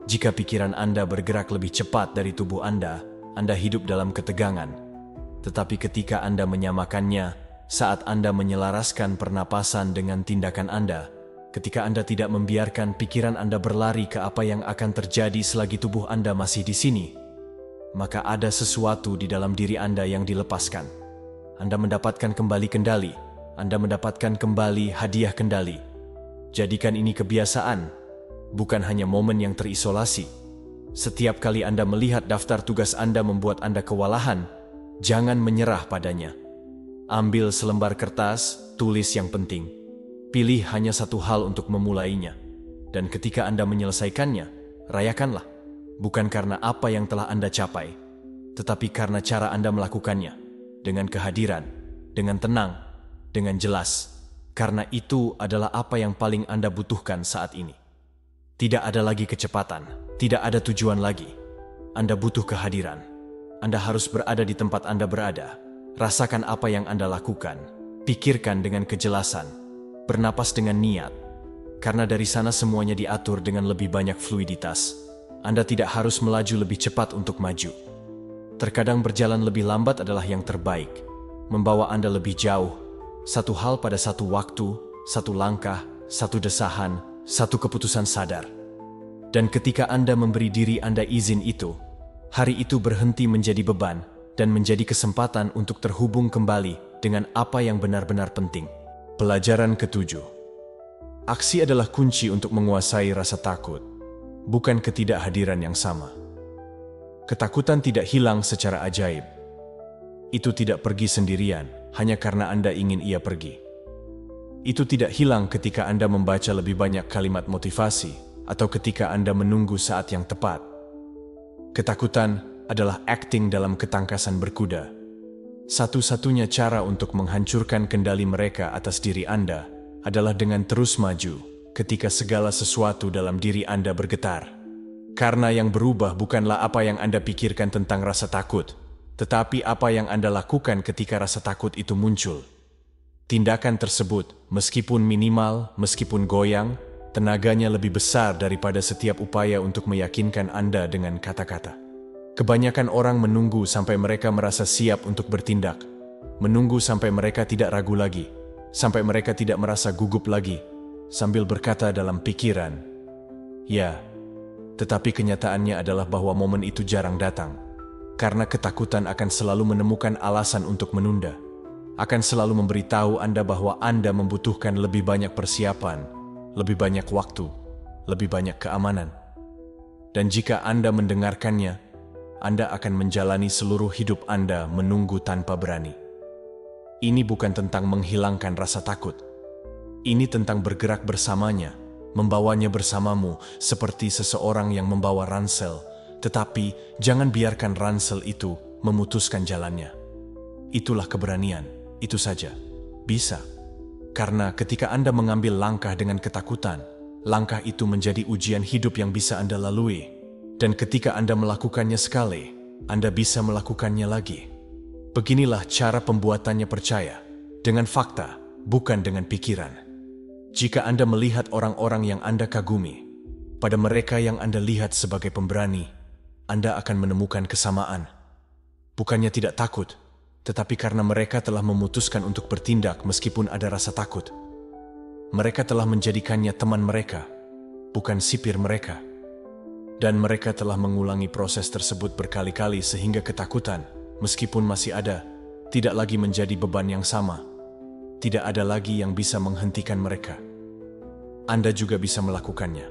Jika pikiran Anda bergerak lebih cepat dari tubuh Anda hidup dalam ketegangan. Tetapi ketika Anda menyamakannya, saat Anda menyelaraskan pernapasan dengan tindakan Anda, ketika Anda tidak membiarkan pikiran Anda berlari ke apa yang akan terjadi selagi tubuh Anda masih di sini, maka ada sesuatu di dalam diri Anda yang dilepaskan. Anda mendapatkan kembali kendali. Anda mendapatkan kembali hadiah kendali. Jadikan ini kebiasaan, bukan hanya momen yang terisolasi. Setiap kali Anda melihat daftar tugas Anda membuat Anda kewalahan, jangan menyerah padanya. Ambil selembar kertas, tulis yang penting. Pilih hanya satu hal untuk memulainya. Dan ketika Anda menyelesaikannya, rayakanlah. Bukan karena apa yang telah Anda capai, tetapi karena cara Anda melakukannya. Dengan kehadiran, dengan tenang, dengan jelas. Karena itu adalah apa yang paling Anda butuhkan saat ini. Tidak ada lagi kecepatan, tidak ada tujuan lagi. Anda butuh kehadiran. Anda harus berada di tempat Anda berada. Rasakan apa yang Anda lakukan. Pikirkan dengan kejelasan. Bernapas dengan niat. Karena dari sana semuanya diatur dengan lebih banyak fluiditas. Anda tidak harus melaju lebih cepat untuk maju. Terkadang berjalan lebih lambat adalah yang terbaik. Membawa Anda lebih jauh. Satu hal pada satu waktu, satu langkah, satu desahan, satu keputusan sadar. Dan ketika Anda memberi diri Anda izin itu, hari itu berhenti menjadi beban dan menjadi kesempatan untuk terhubung kembali dengan apa yang benar-benar penting. Pelajaran ke-7. Aksi adalah kunci untuk menguasai rasa takut, bukan ketidakhadiran yang sama. Ketakutan tidak hilang secara ajaib. Itu tidak pergi sendirian hanya karena Anda ingin ia pergi. Itu tidak hilang ketika Anda membaca lebih banyak kalimat motivasi atau ketika Anda menunggu saat yang tepat. Ketakutan adalah acting dalam ketangkasan berkuda. Satu-satunya cara untuk menghancurkan kendali mereka atas diri Anda adalah dengan terus maju ketika segala sesuatu dalam diri Anda bergetar. Karena yang berubah bukanlah apa yang Anda pikirkan tentang rasa takut, tetapi apa yang Anda lakukan ketika rasa takut itu muncul. Tindakan tersebut, meskipun minimal, meskipun goyang, tenaganya lebih besar daripada setiap upaya untuk meyakinkan Anda dengan kata-kata. Kebanyakan orang menunggu sampai mereka merasa siap untuk bertindak. Menunggu sampai mereka tidak ragu lagi, sampai mereka tidak merasa gugup lagi, sambil berkata dalam pikiran, "Ya." Tetapi kenyataannya adalah bahwa momen itu jarang datang. Karena ketakutan akan selalu menemukan alasan untuk menunda. Akan selalu memberitahu Anda bahwa Anda membutuhkan lebih banyak persiapan, lebih banyak waktu, lebih banyak keamanan. Dan jika Anda mendengarkannya, Anda akan menjalani seluruh hidup Anda menunggu tanpa berani. Ini bukan tentang menghilangkan rasa takut. Ini tentang bergerak bersamanya, membawanya bersamamu seperti seseorang yang membawa ransel, tetapi jangan biarkan ransel itu memutuskan jalannya. Itulah keberanian, itu saja. Bisa. Karena ketika Anda mengambil langkah dengan ketakutan, langkah itu menjadi ujian hidup yang bisa Anda lalui. Dan ketika Anda melakukannya sekali, Anda bisa melakukannya lagi. Beginilah cara pembuatannya percaya, dengan fakta, bukan dengan pikiran. Jika Anda melihat orang-orang yang Anda kagumi, pada mereka yang Anda lihat sebagai pemberani, Anda akan menemukan kesamaan. Bukannya tidak takut, tetapi karena mereka telah memutuskan untuk bertindak meskipun ada rasa takut. Mereka telah menjadikannya teman mereka, bukan sipir mereka. Dan mereka telah mengulangi proses tersebut berkali-kali sehingga ketakutan, meskipun masih ada, tidak lagi menjadi beban yang sama. Tidak ada lagi yang bisa menghentikan mereka. Anda juga bisa melakukannya.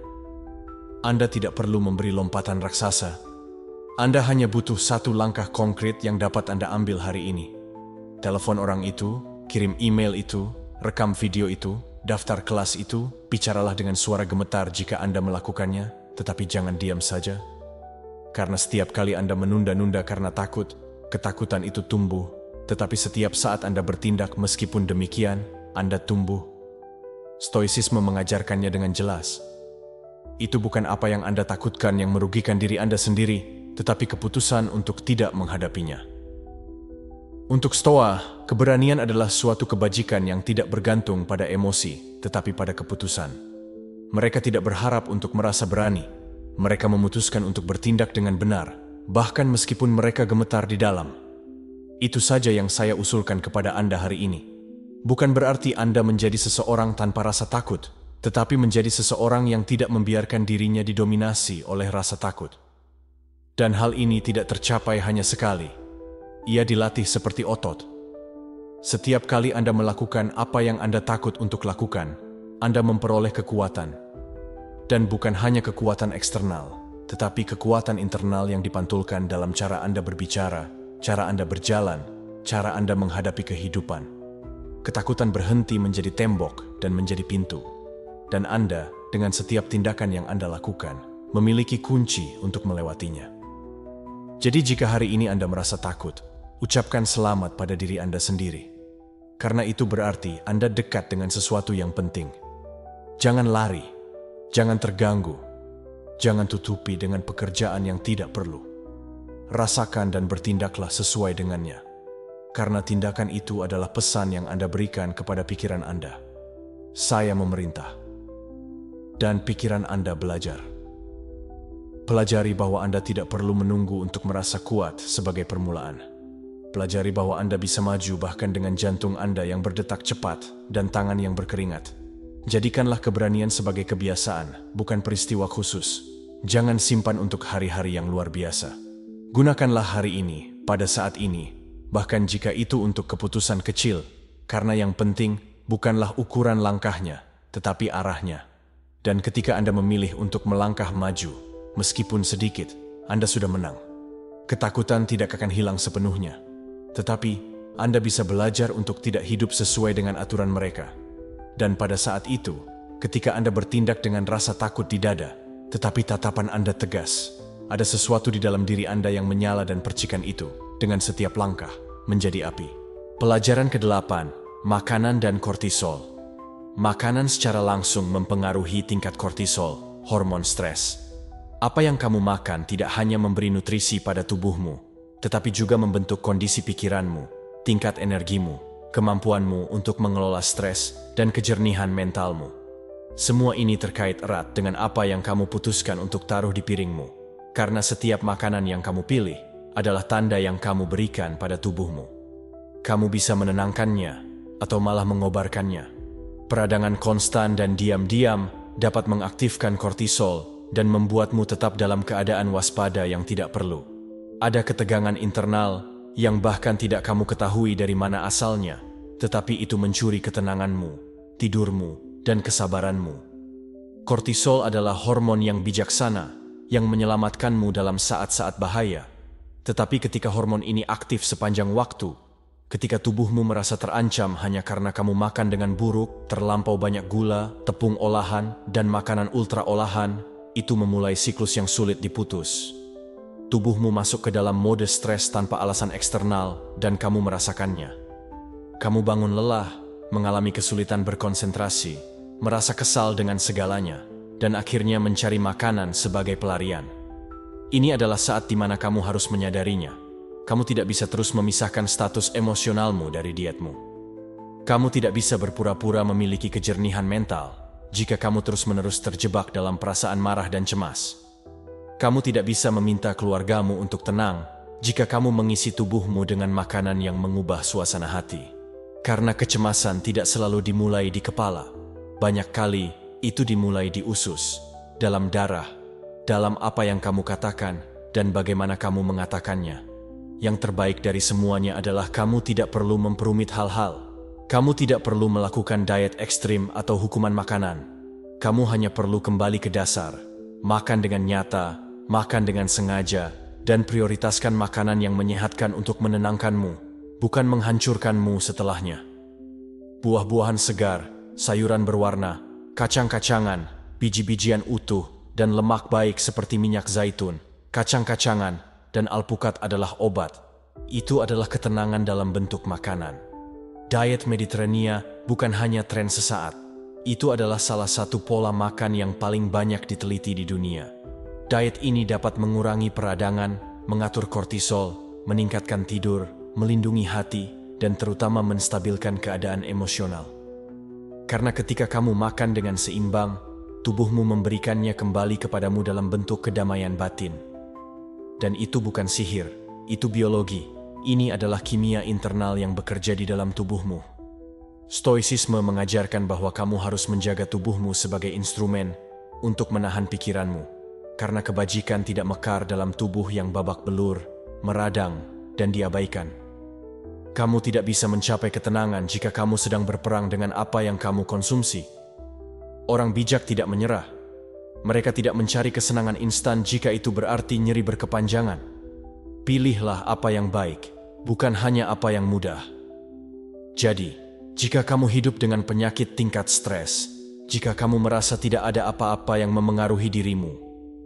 Anda tidak perlu memberi lompatan raksasa. Anda hanya butuh satu langkah konkret yang dapat Anda ambil hari ini. Telepon orang itu, kirim email itu, rekam video itu, daftar kelas itu, bicaralah dengan suara gemetar jika Anda melakukannya, tetapi jangan diam saja. Karena setiap kali Anda menunda-nunda karena takut, ketakutan itu tumbuh, tetapi setiap saat Anda bertindak meskipun demikian, Anda tumbuh. Stoicisme mengajarkannya dengan jelas. Itu bukan apa yang Anda takutkan yang merugikan diri Anda sendiri, tetapi keputusan untuk tidak menghadapinya. Untuk Stoa, keberanian adalah suatu kebajikan yang tidak bergantung pada emosi, tetapi pada keputusan. Mereka tidak berharap untuk merasa berani. Mereka memutuskan untuk bertindak dengan benar, bahkan meskipun mereka gemetar di dalam. Itu saja yang saya usulkan kepada Anda hari ini. Bukan berarti Anda menjadi seseorang tanpa rasa takut, tetapi menjadi seseorang yang tidak membiarkan dirinya didominasi oleh rasa takut. Dan hal ini tidak tercapai hanya sekali. Ia dilatih seperti otot. Setiap kali Anda melakukan apa yang Anda takut untuk lakukan, Anda memperoleh kekuatan. Dan bukan hanya kekuatan eksternal, tetapi kekuatan internal yang dipantulkan dalam cara Anda berbicara, cara Anda berjalan, cara Anda menghadapi kehidupan. Ketakutan berhenti menjadi tembok dan menjadi pintu. Dan Anda, dengan setiap tindakan yang Anda lakukan, memiliki kunci untuk melewatinya. Jadi jika hari ini Anda merasa takut, ucapkan selamat pada diri Anda sendiri. Karena itu berarti Anda dekat dengan sesuatu yang penting. Jangan lari, jangan terganggu, jangan tutupi dengan pekerjaan yang tidak perlu. Rasakan dan bertindaklah sesuai dengannya. Karena tindakan itu adalah pesan yang Anda berikan kepada pikiran Anda. Saya memerintah. Dan pikiran Anda belajar. Pelajari bahwa Anda tidak perlu menunggu untuk merasa kuat sebagai permulaan. Pelajari bahwa Anda bisa maju bahkan dengan jantung Anda yang berdetak cepat dan tangan yang berkeringat. Jadikanlah keberanian sebagai kebiasaan, bukan peristiwa khusus. Jangan simpan untuk hari-hari yang luar biasa. Gunakanlah hari ini, pada saat ini, bahkan jika itu untuk keputusan kecil, karena yang penting bukanlah ukuran langkahnya, tetapi arahnya. Dan ketika Anda memilih untuk melangkah maju, meskipun sedikit, Anda sudah menang. Ketakutan tidak akan hilang sepenuhnya. Tetapi, Anda bisa belajar untuk tidak hidup sesuai dengan aturan mereka. Dan pada saat itu, ketika Anda bertindak dengan rasa takut di dada, tetapi tatapan Anda tegas, ada sesuatu di dalam diri Anda yang menyala dan percikan itu, dengan setiap langkah, menjadi api. Pelajaran ke-8, makanan dan kortisol. Makanan secara langsung mempengaruhi tingkat kortisol, hormon stres. Apa yang kamu makan tidak hanya memberi nutrisi pada tubuhmu, tetapi juga membentuk kondisi pikiranmu, tingkat energimu, kemampuanmu untuk mengelola stres, dan kejernihan mentalmu. Semua ini terkait erat dengan apa yang kamu putuskan untuk taruh di piringmu, karena setiap makanan yang kamu pilih adalah tanda yang kamu berikan pada tubuhmu. Kamu bisa menenangkannya atau malah mengobarkannya. Peradangan konstan dan diam-diam dapat mengaktifkan kortisol dan membuatmu tetap dalam keadaan waspada yang tidak perlu. Ada ketegangan internal yang bahkan tidak kamu ketahui dari mana asalnya, tetapi itu mencuri ketenanganmu, tidurmu, dan kesabaranmu. Kortisol adalah hormon yang bijaksana yang menyelamatkanmu dalam saat-saat bahaya. Tetapi ketika hormon ini aktif sepanjang waktu, ketika tubuhmu merasa terancam hanya karena kamu makan dengan buruk, terlampau banyak gula, tepung olahan, dan makanan ultra olahan, itu memulai siklus yang sulit diputus. Tubuhmu masuk ke dalam mode stres tanpa alasan eksternal dan kamu merasakannya. Kamu bangun lelah, mengalami kesulitan berkonsentrasi, merasa kesal dengan segalanya, dan akhirnya mencari makanan sebagai pelarian. Ini adalah saat di mana kamu harus menyadarinya. Kamu tidak bisa terus memisahkan status emosionalmu dari dietmu. Kamu tidak bisa berpura-pura memiliki kejernihan mental jika kamu terus-menerus terjebak dalam perasaan marah dan cemas. Kamu tidak bisa meminta keluargamu untuk tenang jika kamu mengisi tubuhmu dengan makanan yang mengubah suasana hati. Karena kecemasan tidak selalu dimulai di kepala. Banyak kali itu dimulai di usus, dalam darah, dalam apa yang kamu katakan, dan bagaimana kamu mengatakannya. Yang terbaik dari semuanya adalah kamu tidak perlu memperumit hal-hal. Kamu tidak perlu melakukan diet ekstrim atau hukuman makanan. Kamu hanya perlu kembali ke dasar, makan dengan nyata, makan dengan sengaja, dan prioritaskan makanan yang menyehatkan untuk menenangkanmu, bukan menghancurkanmu setelahnya. Buah-buahan segar, sayuran berwarna, kacang-kacangan, biji-bijian utuh, dan lemak baik seperti minyak zaitun, kacang-kacangan, dan alpukat adalah obat. Itu adalah ketenangan dalam bentuk makanan. Diet Mediterania bukan hanya tren sesaat. Itu adalah salah satu pola makan yang paling banyak diteliti di dunia. Diet ini dapat mengurangi peradangan, mengatur kortisol, meningkatkan tidur, melindungi hati, dan terutama menstabilkan keadaan emosional. Karena ketika kamu makan dengan seimbang, tubuhmu memberikannya kembali kepadamu dalam bentuk kedamaian batin. Dan itu bukan sihir, itu biologi. Ini adalah kimia internal yang bekerja di dalam tubuhmu. Stoicisme mengajarkan bahwa kamu harus menjaga tubuhmu sebagai instrumen untuk menahan pikiranmu, karena kebajikan tidak mekar dalam tubuh yang babak belur, meradang, dan diabaikan. Kamu tidak bisa mencapai ketenangan jika kamu sedang berperang dengan apa yang kamu konsumsi. Orang bijak tidak menyerah. Mereka tidak mencari kesenangan instan jika itu berarti nyeri berkepanjangan. Pilihlah apa yang baik, bukan hanya apa yang mudah. Jadi, jika kamu hidup dengan penyakit tingkat stres, jika kamu merasa tidak ada apa-apa yang memengaruhi dirimu,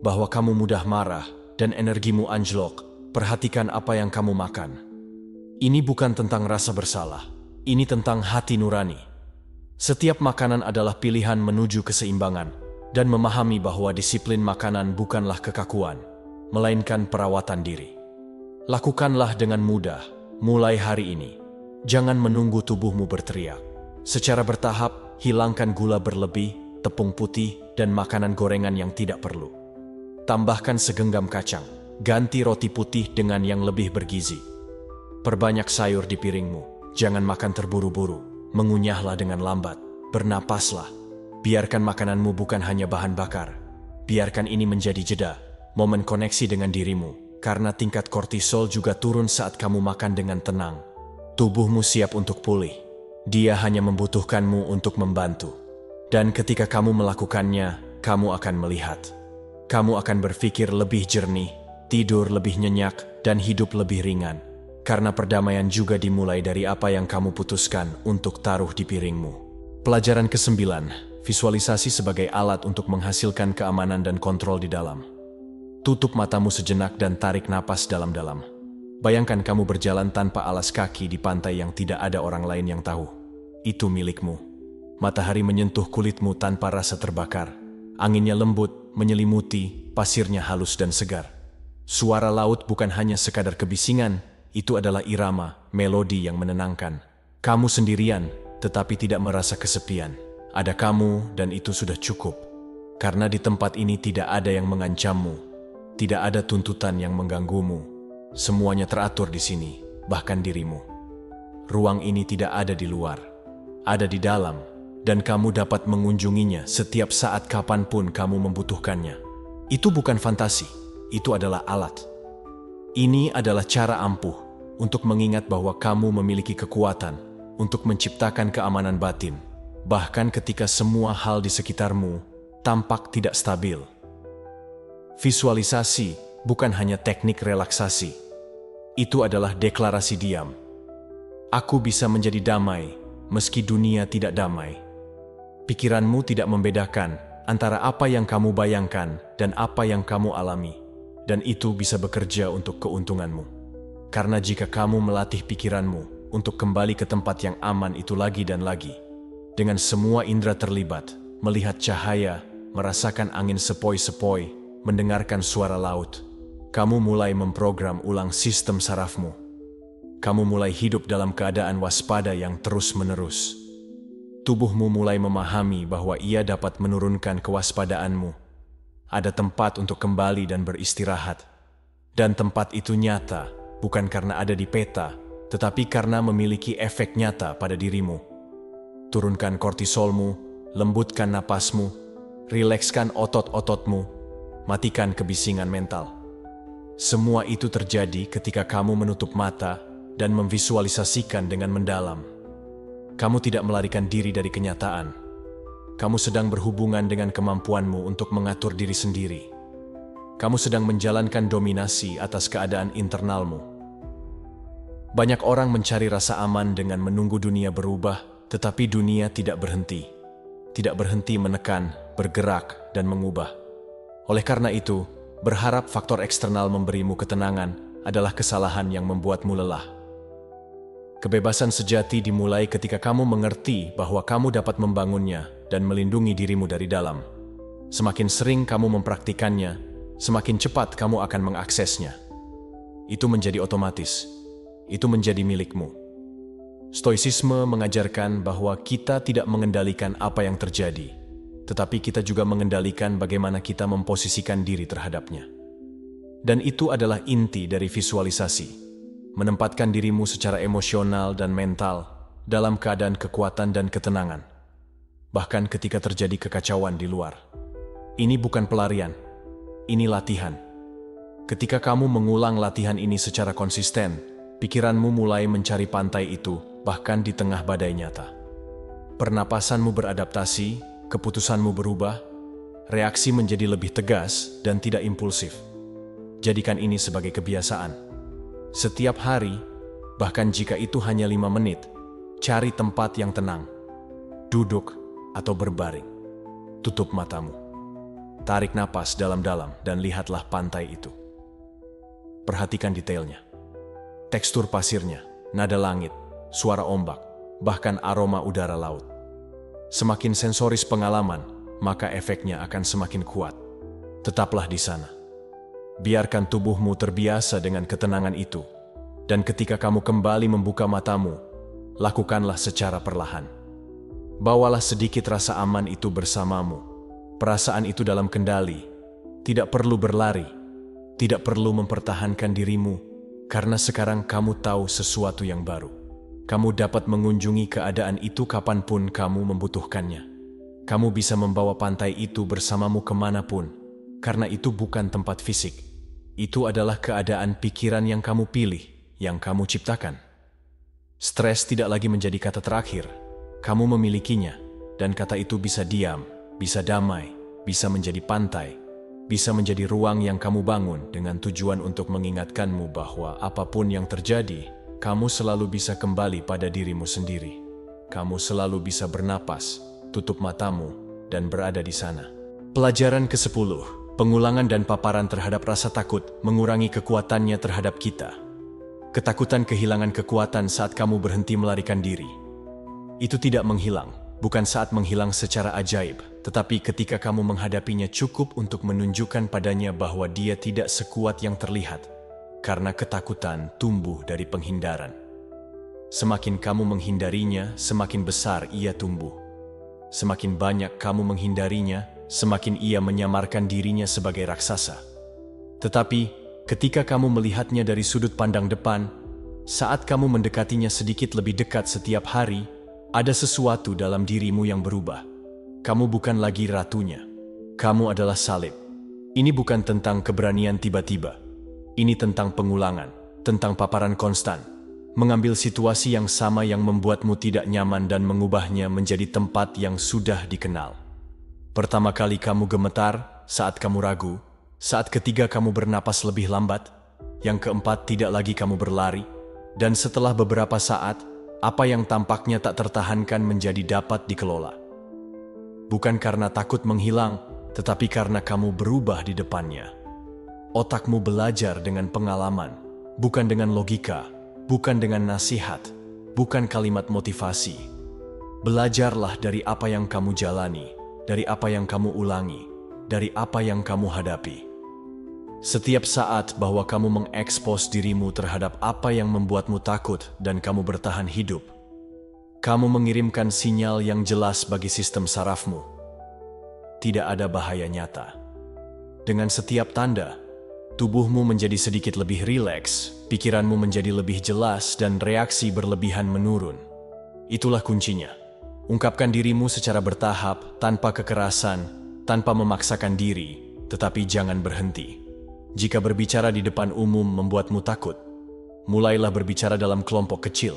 bahwa kamu mudah marah dan energimu anjlok, perhatikan apa yang kamu makan. Ini bukan tentang rasa bersalah, ini tentang hati nurani. Setiap makanan adalah pilihan menuju keseimbangan, dan memahami bahwa disiplin makanan bukanlah kekakuan, melainkan perawatan diri. Lakukanlah dengan mudah, mulai hari ini. Jangan menunggu tubuhmu berteriak. Secara bertahap, hilangkan gula berlebih, tepung putih, dan makanan gorengan yang tidak perlu. Tambahkan segenggam kacang, ganti roti putih dengan yang lebih bergizi. Perbanyak sayur di piringmu, jangan makan terburu-buru, mengunyahlah dengan lambat, bernapaslah. Biarkan makananmu bukan hanya bahan bakar. Biarkan ini menjadi jeda, momen koneksi dengan dirimu, karena tingkat kortisol juga turun saat kamu makan dengan tenang. Tubuhmu siap untuk pulih. Dia hanya membutuhkanmu untuk membantu. Dan ketika kamu melakukannya, kamu akan melihat. Kamu akan berpikir lebih jernih, tidur lebih nyenyak, dan hidup lebih ringan. Karena perdamaian juga dimulai dari apa yang kamu putuskan untuk taruh di piringmu. Pelajaran ke-9, visualisasi sebagai alat untuk menghasilkan keamanan dan kontrol di dalam. Tutup matamu sejenak dan tarik napas dalam-dalam. Bayangkan kamu berjalan tanpa alas kaki di pantai yang tidak ada orang lain yang tahu. Itu milikmu. Matahari menyentuh kulitmu tanpa rasa terbakar. Anginnya lembut, menyelimuti, pasirnya halus dan segar. Suara laut bukan hanya sekadar kebisingan, itu adalah irama, melodi yang menenangkan. Kamu sendirian, tetapi tidak merasa kesepian. Ada kamu dan itu sudah cukup. Karena di tempat ini tidak ada yang mengancammu. Tidak ada tuntutan yang mengganggumu. Semuanya teratur di sini, bahkan dirimu. Ruang ini tidak ada di luar, ada di dalam, dan kamu dapat mengunjunginya setiap saat kapanpun kamu membutuhkannya. Itu bukan fantasi, itu adalah alat. Ini adalah cara ampuh untuk mengingat bahwa kamu memiliki kekuatan untuk menciptakan keamanan batin, bahkan ketika semua hal di sekitarmu tampak tidak stabil. Visualisasi bukan hanya teknik relaksasi. Itu adalah deklarasi diam. Aku bisa menjadi damai, meski dunia tidak damai. Pikiranmu tidak membedakan antara apa yang kamu bayangkan dan apa yang kamu alami. Dan itu bisa bekerja untuk keuntunganmu. Karena jika kamu melatih pikiranmu untuk kembali ke tempat yang aman itu lagi dan lagi. Dengan semua indera terlibat, melihat cahaya, merasakan angin sepoi-sepoi, mendengarkan suara laut, kamu mulai memprogram ulang sistem sarafmu. Kamu mulai hidup dalam keadaan waspada yang terus-menerus. Tubuhmu mulai memahami bahwa ia dapat menurunkan kewaspadaanmu. Ada tempat untuk kembali dan beristirahat. Dan tempat itu nyata, bukan karena ada di peta, tetapi karena memiliki efek nyata pada dirimu. Turunkan kortisolmu, lembutkan napasmu, rilekskan otot-ototmu, matikan kebisingan mental. Semua itu terjadi ketika kamu menutup mata dan memvisualisasikan dengan mendalam. Kamu tidak melarikan diri dari kenyataan. Kamu sedang berhubungan dengan kemampuanmu untuk mengatur diri sendiri. Kamu sedang menjalankan dominasi atas keadaan internalmu. Banyak orang mencari rasa aman dengan menunggu dunia berubah, tetapi dunia tidak berhenti. Tidak berhenti menekan, bergerak, dan mengubah. Oleh karena itu, berharap faktor eksternal memberimu ketenangan adalah kesalahan yang membuatmu lelah. Kebebasan sejati dimulai ketika kamu mengerti bahwa kamu dapat membangunnya dan melindungi dirimu dari dalam. Semakin sering kamu mempraktikannya, semakin cepat kamu akan mengaksesnya. Itu menjadi otomatis. Itu menjadi milikmu. Stoicisme mengajarkan bahwa kita tidak mengendalikan apa yang terjadi, tetapi kita juga mengendalikan bagaimana kita memposisikan diri terhadapnya. Dan itu adalah inti dari visualisasi, menempatkan dirimu secara emosional dan mental dalam keadaan kekuatan dan ketenangan, bahkan ketika terjadi kekacauan di luar. Ini bukan pelarian, ini latihan. Ketika kamu mengulang latihan ini secara konsisten, pikiranmu mulai mencari pantai itu, bahkan di tengah badai nyata. Pernapasanmu beradaptasi, keputusanmu berubah, reaksi menjadi lebih tegas dan tidak impulsif. Jadikan ini sebagai kebiasaan. Setiap hari, bahkan jika itu hanya 5 menit, cari tempat yang tenang. Duduk atau berbaring. Tutup matamu. Tarik napas dalam-dalam dan lihatlah pantai itu. Perhatikan detailnya. Tekstur pasirnya, nada langit, suara ombak, bahkan aroma udara laut. Semakin sensoris pengalaman, maka efeknya akan semakin kuat. Tetaplah di sana. Biarkan tubuhmu terbiasa dengan ketenangan itu. Dan ketika kamu kembali membuka matamu, lakukanlah secara perlahan. Bawalah sedikit rasa aman itu bersamamu. Perasaan itu dalam kendali. Tidak perlu berlari. Tidak perlu mempertahankan dirimu. Karena sekarang kamu tahu sesuatu yang baru. Kamu dapat mengunjungi keadaan itu kapanpun kamu membutuhkannya. Kamu bisa membawa pantai itu bersamamu kemanapun. Karena itu bukan tempat fisik. Itu adalah keadaan pikiran yang kamu pilih, yang kamu ciptakan. Stres tidak lagi menjadi kata terakhir. Kamu memilikinya, dan kata itu bisa diam, bisa damai, bisa menjadi pantai. Bisa menjadi ruang yang kamu bangun dengan tujuan untuk mengingatkanmu bahwa apapun yang terjadi, kamu selalu bisa kembali pada dirimu sendiri. Kamu selalu bisa bernapas, tutup matamu, dan berada di sana. Pelajaran ke-10, pengulangan dan paparan terhadap rasa takut mengurangi kekuatannya terhadap kita. Ketakutan kehilangan kekuatan saat kamu berhenti melarikan diri. Itu tidak menghilang, bukan saat menghilang secara ajaib, tetapi ketika kamu menghadapinya cukup untuk menunjukkan padanya bahwa dia tidak sekuat yang terlihat, karena ketakutan tumbuh dari penghindaran. Semakin kamu menghindarinya, semakin besar ia tumbuh. Semakin banyak kamu menghindarinya, semakin ia menyamarkan dirinya sebagai raksasa. Tetapi, ketika kamu melihatnya dari sudut pandang depan, saat kamu mendekatinya sedikit lebih dekat setiap hari, ada sesuatu dalam dirimu yang berubah. Kamu bukan lagi ratunya. Kamu adalah salib. Ini bukan tentang keberanian tiba-tiba. Ini tentang pengulangan, tentang paparan konstan. Mengambil situasi yang sama yang membuatmu tidak nyaman dan mengubahnya menjadi tempat yang sudah dikenal. Pertama kali kamu gemetar, saat kamu ragu. Saat ketiga kamu bernapas lebih lambat. Yang keempat tidak lagi kamu berlari. Dan setelah beberapa saat, apa yang tampaknya tak tertahankan menjadi dapat dikelola. Bukan karena takut menghilang, tetapi karena kamu berubah di depannya. Otakmu belajar dengan pengalaman, bukan dengan logika, bukan dengan nasihat, bukan kalimat motivasi. Belajarlah dari apa yang kamu jalani, dari apa yang kamu ulangi, dari apa yang kamu hadapi. Setiap saat bahwa kamu mengekspos dirimu terhadap apa yang membuatmu takut dan kamu bertahan hidup, kamu mengirimkan sinyal yang jelas bagi sistem sarafmu. Tidak ada bahaya nyata. Dengan setiap tanda, tubuhmu menjadi sedikit lebih rileks, pikiranmu menjadi lebih jelas, dan reaksi berlebihan menurun. Itulah kuncinya. Ungkapkan dirimu secara bertahap, tanpa kekerasan, tanpa memaksakan diri, tetapi jangan berhenti. Jika berbicara di depan umum membuatmu takut, mulailah berbicara dalam kelompok kecil.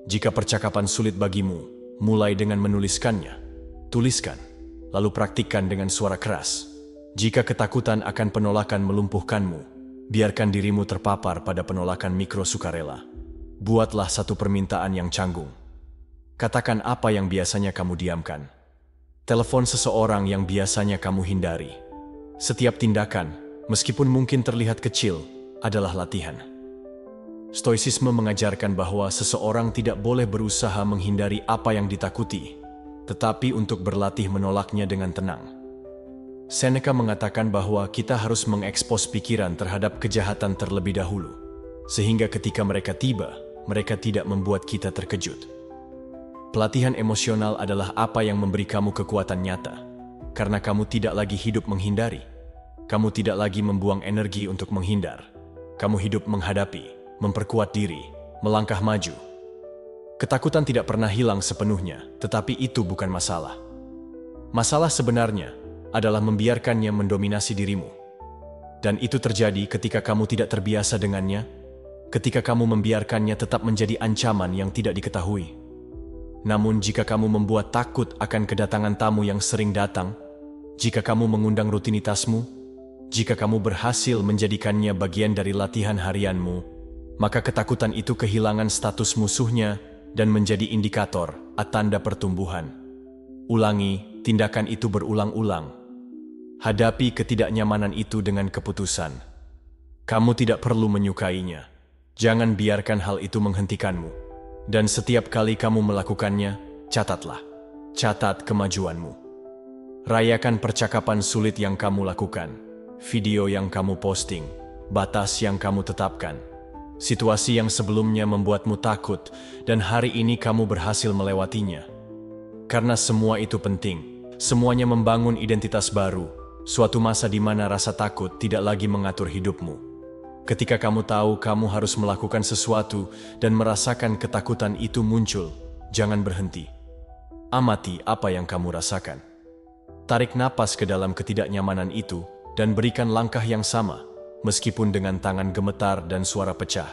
Jika percakapan sulit bagimu, mulai dengan menuliskannya. Tuliskan, lalu praktikkan dengan suara keras. Jika ketakutan akan penolakan melumpuhkanmu, biarkan dirimu terpapar pada penolakan mikro sukarela. Buatlah satu permintaan yang canggung. Katakan apa yang biasanya kamu diamkan. Telepon seseorang yang biasanya kamu hindari. Setiap tindakan, meskipun mungkin terlihat kecil, adalah latihan. Stoicisme mengajarkan bahwa seseorang tidak boleh berusaha menghindari apa yang ditakuti, tetapi untuk berlatih menolaknya dengan tenang. Seneca mengatakan bahwa kita harus mengekspos pikiran terhadap kejahatan terlebih dahulu, sehingga ketika mereka tiba, mereka tidak membuat kita terkejut. Pelatihan emosional adalah apa yang memberi kamu kekuatan nyata, karena kamu tidak lagi hidup menghindari. Kamu tidak lagi membuang energi untuk menghindar. Kamu hidup menghadapi, memperkuat diri, melangkah maju. Ketakutan tidak pernah hilang sepenuhnya, tetapi itu bukan masalah. Masalah sebenarnya adalah membiarkannya mendominasi dirimu. Dan itu terjadi ketika kamu tidak terbiasa dengannya, ketika kamu membiarkannya tetap menjadi ancaman yang tidak diketahui. Namun jika kamu membuat takut akan kedatangan tamu yang sering datang, jika kamu mengundang rutinitasmu, jika kamu berhasil menjadikannya bagian dari latihan harianmu, maka ketakutan itu kehilangan status musuhnya dan menjadi indikator, tanda pertumbuhan. Ulangi tindakan itu berulang-ulang. Hadapi ketidaknyamanan itu dengan keputusan. Kamu tidak perlu menyukainya. Jangan biarkan hal itu menghentikanmu. Dan setiap kali kamu melakukannya, catatlah. Catat kemajuanmu. Rayakan percakapan sulit yang kamu lakukan, video yang kamu posting, batas yang kamu tetapkan. Situasi yang sebelumnya membuatmu takut, dan hari ini kamu berhasil melewatinya. Karena semua itu penting, semuanya membangun identitas baru, suatu masa di mana rasa takut tidak lagi mengatur hidupmu. Ketika kamu tahu kamu harus melakukan sesuatu dan merasakan ketakutan itu muncul, jangan berhenti. Amati apa yang kamu rasakan. Tarik napas ke dalam ketidaknyamanan itu dan berikan langkah yang sama, meskipun dengan tangan gemetar dan suara pecah.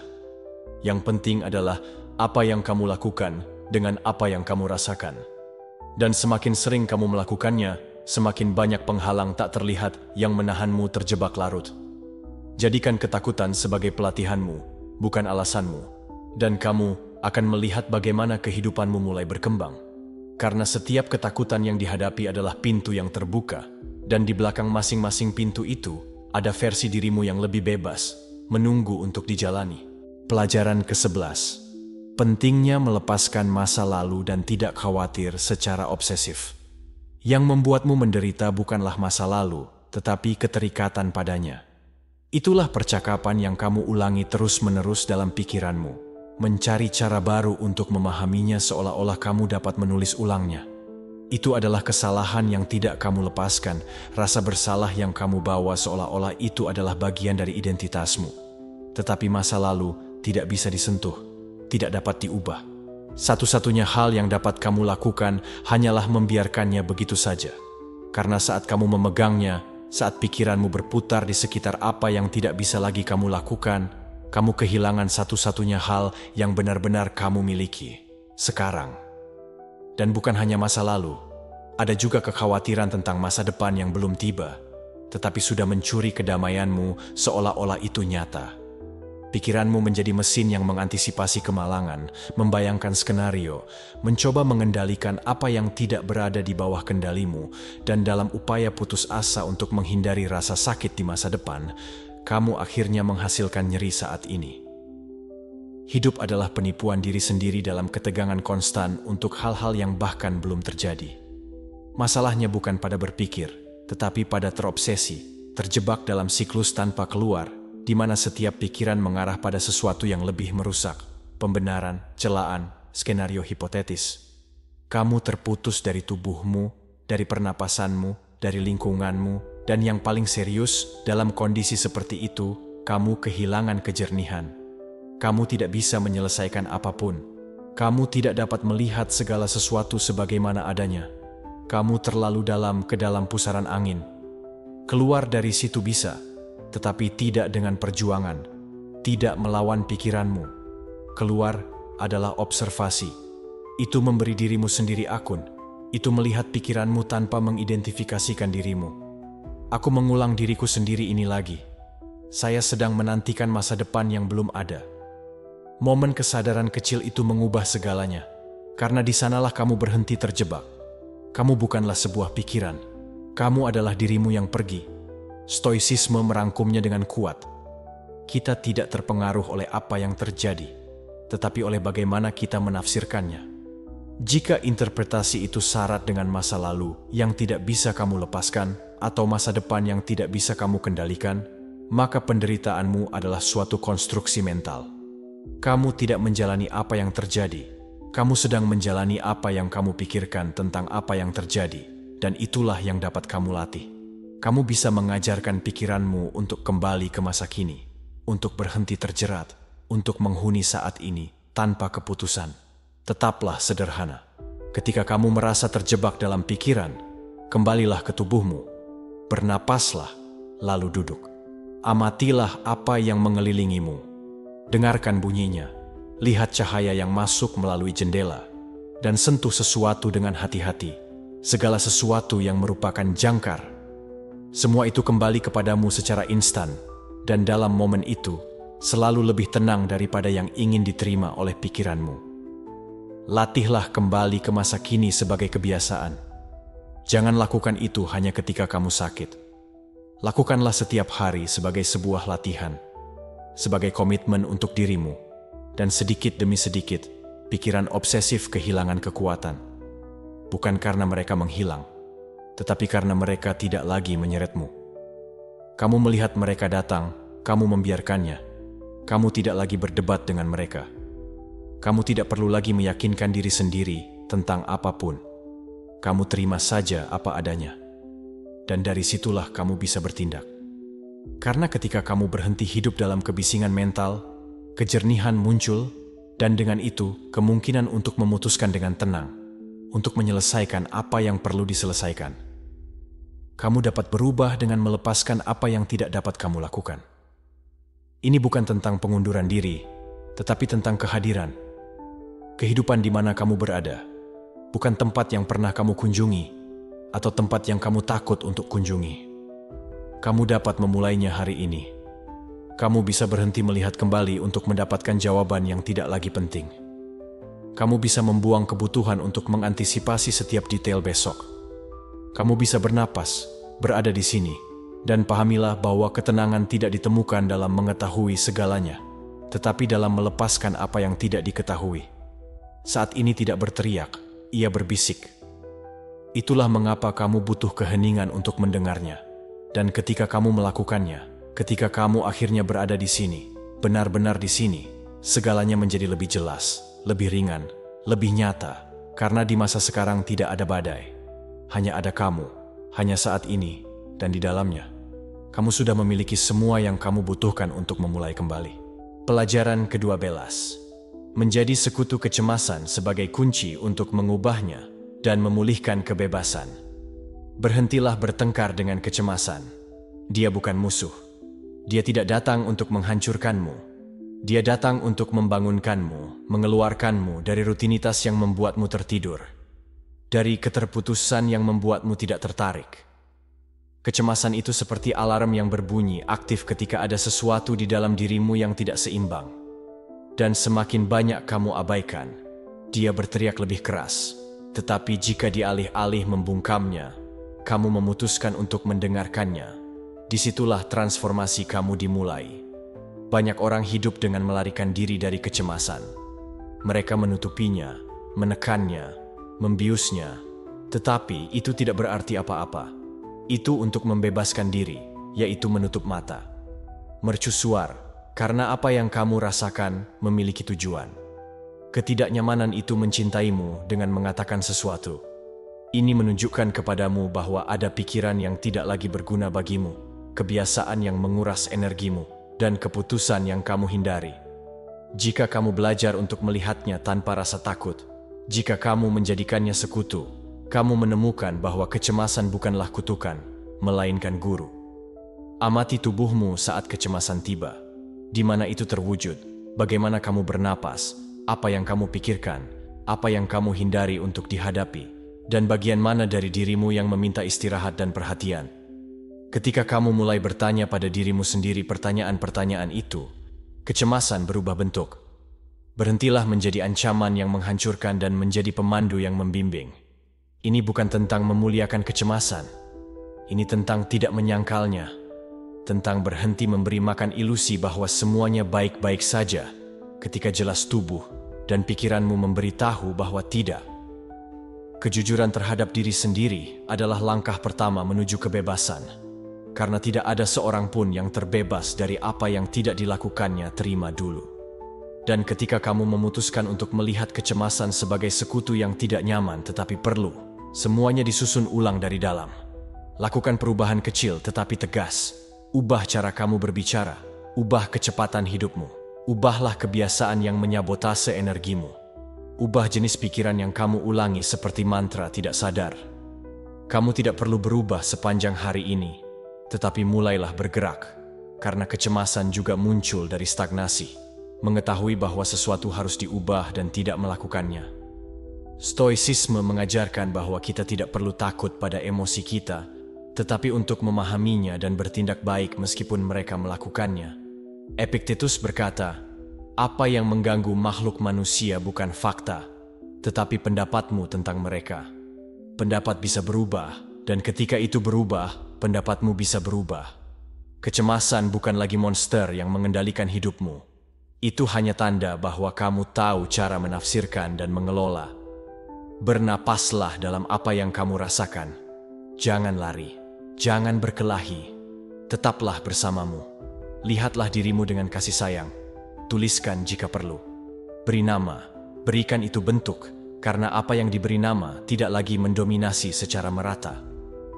Yang penting adalah apa yang kamu lakukan dengan apa yang kamu rasakan. Dan semakin sering kamu melakukannya, semakin banyak penghalang tak terlihat yang menahanmu terjebak larut. Jadikan ketakutan sebagai pelatihanmu, bukan alasanmu. Dan kamu akan melihat bagaimana kehidupanmu mulai berkembang. Karena setiap ketakutan yang dihadapi adalah pintu yang terbuka, dan di belakang masing-masing pintu itu, ada versi dirimu yang lebih bebas, menunggu untuk dijalani. Pelajaran ke-11. Pentingnya melepaskan masa lalu dan tidak khawatir secara obsesif. Yang membuatmu menderita bukanlah masa lalu, tetapi keterikatan padanya. Itulah percakapan yang kamu ulangi terus-menerus dalam pikiranmu, mencari cara baru untuk memahaminya seolah-olah kamu dapat menulis ulangnya. Itu adalah kesalahan yang tidak kamu lepaskan, rasa bersalah yang kamu bawa seolah-olah itu adalah bagian dari identitasmu. Tetapi masa lalu tidak bisa disentuh, tidak dapat diubah. Satu-satunya hal yang dapat kamu lakukan hanyalah membiarkannya begitu saja. Karena saat kamu memegangnya, saat pikiranmu berputar di sekitar apa yang tidak bisa lagi kamu lakukan, kamu kehilangan satu-satunya hal yang benar-benar kamu miliki, sekarang. Dan bukan hanya masa lalu, ada juga kekhawatiran tentang masa depan yang belum tiba, tetapi sudah mencuri kedamaianmu seolah-olah itu nyata. Pikiranmu menjadi mesin yang mengantisipasi kemalangan, membayangkan skenario, mencoba mengendalikan apa yang tidak berada di bawah kendalimu, dan dalam upaya putus asa untuk menghindari rasa sakit di masa depan, kamu akhirnya menghasilkan nyeri saat ini. Hidup adalah penipuan diri sendiri dalam ketegangan konstan untuk hal-hal yang bahkan belum terjadi. Masalahnya bukan pada berpikir, tetapi pada terobsesi, terjebak dalam siklus tanpa keluar, di mana setiap pikiran mengarah pada sesuatu yang lebih merusak, pembenaran, celaan, skenario hipotetis. Kamu terputus dari tubuhmu, dari pernapasanmu, dari lingkunganmu, dan yang paling serius, dalam kondisi seperti itu, kamu kehilangan kejernihan. Kamu tidak bisa menyelesaikan apapun. Kamu tidak dapat melihat segala sesuatu sebagaimana adanya. Kamu terlalu dalam ke dalam pusaran angin. Keluar dari situ bisa, tetapi tidak dengan perjuangan, tidak melawan pikiranmu. Keluar adalah observasi. Itu memberi dirimu sendiri akun. Itu melihat pikiranmu tanpa mengidentifikasikan dirimu. Aku mengulang diriku sendiri ini lagi. Saya sedang menantikan masa depan yang belum ada. Momen kesadaran kecil itu mengubah segalanya, karena di sanalah kamu berhenti terjebak. Kamu bukanlah sebuah pikiran. Kamu adalah dirimu yang pergi. Stoicisme merangkumnya dengan kuat. Kita tidak terpengaruh oleh apa yang terjadi, tetapi oleh bagaimana kita menafsirkannya. Jika interpretasi itu syarat dengan masa lalu yang tidak bisa kamu lepaskan, atau masa depan yang tidak bisa kamu kendalikan, maka penderitaanmu adalah suatu konstruksi mental. Kamu tidak menjalani apa yang terjadi. Kamu sedang menjalani apa yang kamu pikirkan tentang apa yang terjadi, dan itulah yang dapat kamu latih. Kamu bisa mengajarkan pikiranmu untuk kembali ke masa kini, untuk berhenti terjerat, untuk menghuni saat ini tanpa keputusan. Tetaplah sederhana. Ketika kamu merasa terjebak dalam pikiran, kembalilah ke tubuhmu. Bernapaslah, lalu duduk. Amatilah apa yang mengelilingimu. Dengarkan bunyinya, lihat cahaya yang masuk melalui jendela, dan sentuh sesuatu dengan hati-hati, segala sesuatu yang merupakan jangkar. Semua itu kembali kepadamu secara instan, dan dalam momen itu, selalu lebih tenang daripada yang ingin diterima oleh pikiranmu. Latihlah kembali ke masa kini sebagai kebiasaan. Jangan lakukan itu hanya ketika kamu sakit. Lakukanlah setiap hari sebagai sebuah latihan, sebagai komitmen untuk dirimu, dan sedikit demi sedikit, pikiran obsesif kehilangan kekuatan. Bukan karena mereka menghilang, tetapi karena mereka tidak lagi menyeretmu. Kamu melihat mereka datang, kamu membiarkannya. Kamu tidak lagi berdebat dengan mereka. Kamu tidak perlu lagi meyakinkan diri sendiri tentang apapun. Kamu terima saja apa adanya. Dan dari situlah kamu bisa bertindak. Karena ketika kamu berhenti hidup dalam kebisingan mental, kejernihan muncul, dan dengan itu kemungkinan untuk memutuskan dengan tenang, untuk menyelesaikan apa yang perlu diselesaikan. Kamu dapat berubah dengan melepaskan apa yang tidak dapat kamu lakukan. Ini bukan tentang pengunduran diri, tetapi tentang kehadiran. Kehidupan di mana kamu berada, bukan tempat yang pernah kamu kunjungi, atau tempat yang kamu takut untuk kunjungi. Kamu dapat memulainya hari ini. Kamu bisa berhenti melihat kembali untuk mendapatkan jawaban yang tidak lagi penting. Kamu bisa membuang kebutuhan untuk mengantisipasi setiap detail besok. Kamu bisa bernapas, berada di sini, dan pahamilah bahwa ketenangan tidak ditemukan dalam mengetahui segalanya, tetapi dalam melepaskan apa yang tidak diketahui. Saat ini tidak berteriak, ia berbisik. Itulah mengapa kamu butuh keheningan untuk mendengarnya. Dan ketika kamu melakukannya, ketika kamu akhirnya berada di sini, benar-benar di sini, segalanya menjadi lebih jelas, lebih ringan, lebih nyata, karena di masa sekarang tidak ada badai. Hanya ada kamu, hanya saat ini, dan di dalamnya. Kamu sudah memiliki semua yang kamu butuhkan untuk memulai kembali. Pelajaran ke-12. Menjadi sekutu kecemasan sebagai kunci untuk mengubahnya dan memulihkan kebebasan. Berhentilah bertengkar dengan kecemasan. Dia bukan musuh. Dia tidak datang untuk menghancurkanmu. Dia datang untuk membangunkanmu, mengeluarkanmu dari rutinitas yang membuatmu tertidur, dari keterputusan yang membuatmu tidak tertarik. Kecemasan itu seperti alarm yang berbunyi aktif ketika ada sesuatu di dalam dirimu yang tidak seimbang. Dan semakin banyak kamu abaikan, dia berteriak lebih keras. Tetapi jika dialih-alih membungkamnya, kamu memutuskan untuk mendengarkannya, disitulah transformasi kamu dimulai. Banyak orang hidup dengan melarikan diri dari kecemasan. Mereka menutupinya, menekannya, membiusnya, tetapi itu tidak berarti apa-apa. Itu untuk membebaskan diri, yaitu menutup mata. Mercusuar, karena apa yang kamu rasakan memiliki tujuan. Ketidaknyamanan itu mencintaimu dengan mengatakan sesuatu. Ini menunjukkan kepadamu bahwa ada pikiran yang tidak lagi berguna bagimu, kebiasaan yang menguras energimu, dan keputusan yang kamu hindari. Jika kamu belajar untuk melihatnya tanpa rasa takut, jika kamu menjadikannya sekutu, kamu menemukan bahwa kecemasan bukanlah kutukan, melainkan guru. Amati tubuhmu saat kecemasan tiba. Di mana itu terwujud, bagaimana kamu bernapas, apa yang kamu pikirkan, apa yang kamu hindari untuk dihadapi, dan bagian mana dari dirimu yang meminta istirahat dan perhatian. Ketika kamu mulai bertanya pada dirimu sendiri pertanyaan-pertanyaan itu, kecemasan berubah bentuk. Berhentilah menjadi ancaman yang menghancurkan dan menjadi pemandu yang membimbing. Ini bukan tentang memuliakan kecemasan. Ini tentang tidak menyangkalnya. Tentang berhenti memberi makan ilusi bahwa semuanya baik-baik saja ketika jelas tubuh dan pikiranmu memberitahu bahwa tidak. Kejujuran terhadap diri sendiri adalah langkah pertama menuju kebebasan. Karena tidak ada seorang pun yang terbebas dari apa yang tidak dilakukannya terima dulu. Dan ketika kamu memutuskan untuk melihat kecemasan sebagai sekutu yang tidak nyaman tetapi perlu, semuanya disusun ulang dari dalam. Lakukan perubahan kecil tetapi tegas. Ubah cara kamu berbicara, ubah kecepatan hidupmu, ubahlah kebiasaan yang menyabotase energimu. Ubah jenis pikiran yang kamu ulangi seperti mantra tidak sadar. Kamu tidak perlu berubah sepanjang hari ini. Tetapi mulailah bergerak, karena kecemasan juga muncul dari stagnasi, mengetahui bahwa sesuatu harus diubah dan tidak melakukannya. Stoicisme mengajarkan bahwa kita tidak perlu takut pada emosi kita, tetapi untuk memahaminya dan bertindak baik meskipun mereka melakukannya. Epictetus berkata, apa yang mengganggu makhluk manusia bukan fakta, tetapi pendapatmu tentang mereka. Pendapat bisa berubah, dan ketika itu berubah, pendapatmu bisa berubah. Kecemasan bukan lagi monster yang mengendalikan hidupmu. Itu hanya tanda bahwa kamu tahu cara menafsirkan dan mengelola. Bernapaslah dalam apa yang kamu rasakan. Jangan lari, jangan berkelahi. Tetaplah bersamamu. Lihatlah dirimu dengan kasih sayang. Tuliskan jika perlu. Beri nama, berikan itu bentuk, karena apa yang diberi nama tidak lagi mendominasi secara merata.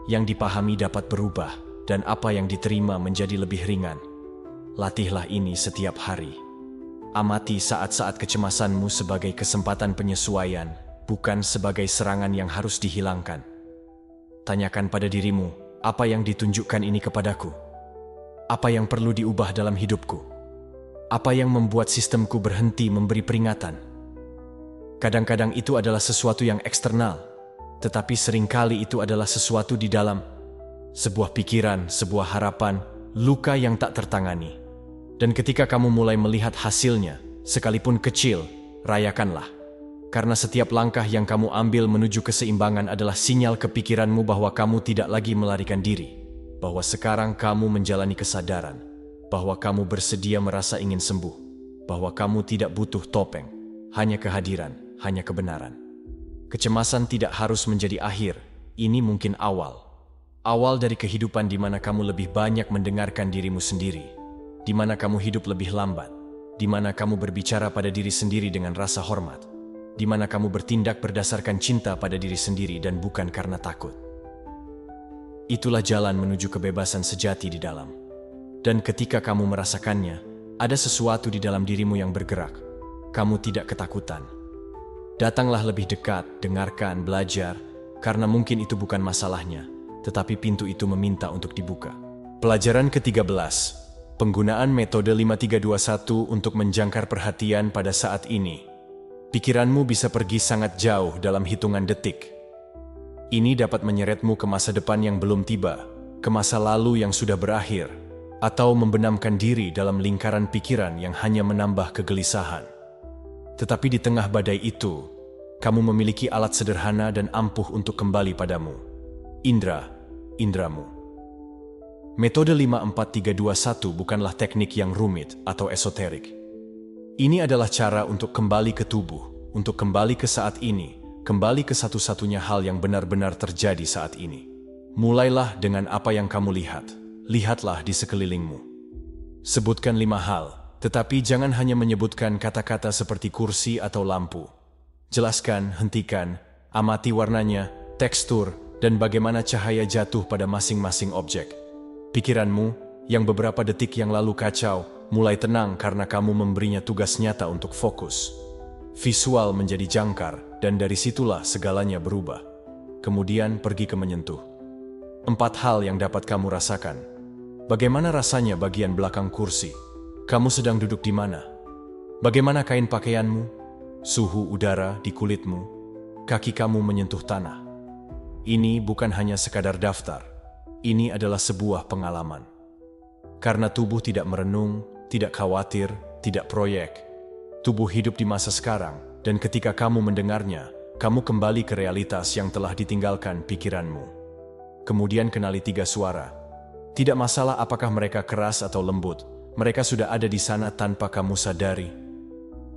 Yang dipahami dapat berubah, dan apa yang diterima menjadi lebih ringan. Latihlah ini setiap hari. Amati saat-saat kecemasanmu sebagai kesempatan penyesuaian, bukan sebagai serangan yang harus dihilangkan. Tanyakan pada dirimu, apa yang ditunjukkan ini kepadaku? Apa yang perlu diubah dalam hidupku? Apa yang membuat sistemku berhenti memberi peringatan? Kadang-kadang itu adalah sesuatu yang eksternal, tetapi seringkali itu adalah sesuatu di dalam, sebuah pikiran, sebuah harapan, luka yang tak tertangani. Dan ketika kamu mulai melihat hasilnya, sekalipun kecil, rayakanlah. Karena setiap langkah yang kamu ambil menuju keseimbangan adalah sinyal kepikiranmu bahwa kamu tidak lagi melarikan diri, bahwa sekarang kamu menjalani kesadaran, bahwa kamu bersedia merasa ingin sembuh, bahwa kamu tidak butuh topeng, hanya kehadiran, hanya kebenaran. Kecemasan tidak harus menjadi akhir, ini mungkin awal. Awal dari kehidupan di mana kamu lebih banyak mendengarkan dirimu sendiri, di mana kamu hidup lebih lambat, di mana kamu berbicara pada diri sendiri dengan rasa hormat, di mana kamu bertindak berdasarkan cinta pada diri sendiri dan bukan karena takut. Itulah jalan menuju kebebasan sejati di dalam. Dan ketika kamu merasakannya, ada sesuatu di dalam dirimu yang bergerak. Kamu tidak ketakutan. Datanglah lebih dekat, dengarkan, belajar, karena mungkin itu bukan masalahnya, tetapi pintu itu meminta untuk dibuka. Pelajaran ke-13. Penggunaan metode 5321 untuk menjangkar perhatian pada saat ini. Pikiranmu bisa pergi sangat jauh dalam hitungan detik. Ini dapat menyeretmu ke masa depan yang belum tiba, ke masa lalu yang sudah berakhir, atau membenamkan diri dalam lingkaran pikiran yang hanya menambah kegelisahan. Tetapi di tengah badai itu, kamu memiliki alat sederhana dan ampuh untuk kembali padamu. Indramu. Metode 54321 bukanlah teknik yang rumit atau esoterik. Ini adalah cara untuk kembali ke tubuh, untuk kembali ke saat ini, kembali ke satu-satunya hal yang benar-benar terjadi saat ini. Mulailah dengan apa yang kamu lihat. Lihatlah di sekelilingmu. Sebutkan 5 hal, tetapi jangan hanya menyebutkan kata-kata seperti kursi atau lampu. Jelaskan, hentikan, amati warnanya, tekstur, dan bagaimana cahaya jatuh pada masing-masing objek. Pikiranmu, yang beberapa detik yang lalu kacau, mulai tenang karena kamu memberinya tugas nyata untuk fokus. Visual menjadi jangkar, dan dari situlah segalanya berubah. Kemudian pergi ke menyentuh. 4 hal yang dapat kamu rasakan. Bagaimana rasanya bagian belakang kursi? Kamu sedang duduk di mana? Bagaimana kain pakaianmu? Suhu udara di kulitmu? Kaki kamu menyentuh tanah? Ini bukan hanya sekadar daftar. Ini adalah sebuah pengalaman. Karena tubuh tidak merenung, tidak khawatir, tidak proyek. Tubuh hidup di masa sekarang, dan ketika kamu mendengarnya, kamu kembali ke realitas yang telah ditinggalkan pikiranmu. Kemudian kenali 3 suara. Tidak masalah apakah mereka keras atau lembut, mereka sudah ada di sana tanpa kamu sadari.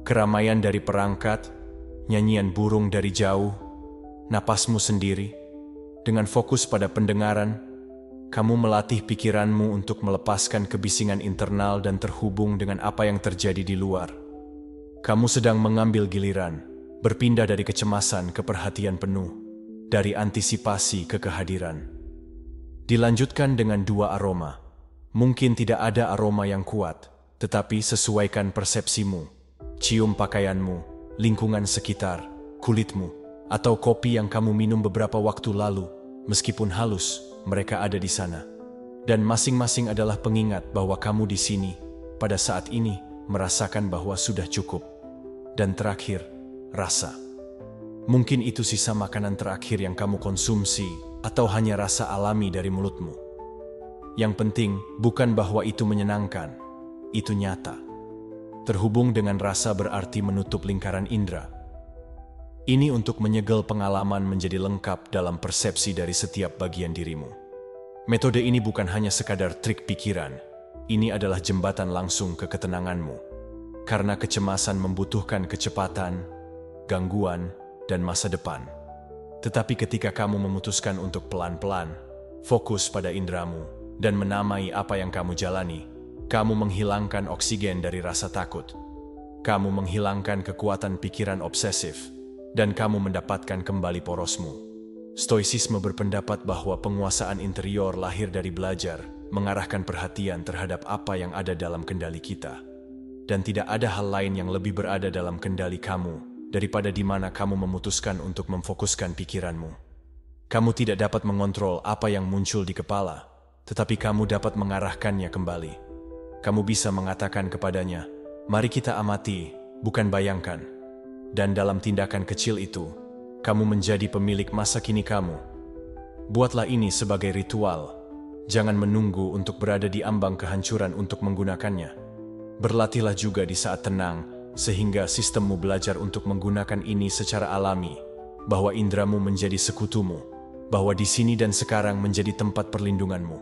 Keramaian dari perangkat, nyanyian burung dari jauh, napasmu sendiri. Dengan fokus pada pendengaran, kamu melatih pikiranmu untuk melepaskan kebisingan internal dan terhubung dengan apa yang terjadi di luar. Kamu sedang mengambil giliran, berpindah dari kecemasan ke perhatian penuh, dari antisipasi ke kehadiran. Dilanjutkan dengan 2 aroma. Mungkin tidak ada aroma yang kuat, tetapi sesuaikan persepsimu. Cium pakaianmu, lingkungan sekitar, kulitmu, atau kopi yang kamu minum beberapa waktu lalu. Meskipun halus, mereka ada di sana. Dan masing-masing adalah pengingat bahwa kamu di sini, pada saat ini, merasakan bahwa sudah cukup. Dan terakhir, rasa. Mungkin itu sisa makanan terakhir yang kamu konsumsi, atau hanya rasa alami dari mulutmu. Yang penting bukan bahwa itu menyenangkan, itu nyata. Terhubung dengan rasa berarti menutup lingkaran indera. Ini untuk menyegel pengalaman menjadi lengkap dalam persepsi dari setiap bagian dirimu. Metode ini bukan hanya sekadar trik pikiran, ini adalah jembatan langsung ke ketenanganmu. Karena kecemasan membutuhkan kecepatan, gangguan, dan masa depan. Tetapi ketika kamu memutuskan untuk pelan-pelan, fokus pada inderamu, dan menamai apa yang kamu jalani, kamu menghilangkan oksigen dari rasa takut. Kamu menghilangkan kekuatan pikiran obsesif, dan kamu mendapatkan kembali porosmu. Stoicisme berpendapat bahwa penguasaan interior lahir dari belajar, mengarahkan perhatian terhadap apa yang ada dalam kendali kita. Dan tidak ada hal lain yang lebih berada dalam kendali kamu, daripada di mana kamu memutuskan untuk memfokuskan pikiranmu. Kamu tidak dapat mengontrol apa yang muncul di kepala, tetapi kamu dapat mengarahkannya kembali. Kamu bisa mengatakan kepadanya, mari kita amati, bukan bayangkan. Dan dalam tindakan kecil itu, kamu menjadi pemilik masa kini kamu. Buatlah ini sebagai ritual. Jangan menunggu untuk berada di ambang kehancuran untuk menggunakannya. Berlatihlah juga di saat tenang, sehingga sistemmu belajar untuk menggunakan ini secara alami, bahwa indramu menjadi sekutumu, bahwa di sini dan sekarang menjadi tempat perlindunganmu.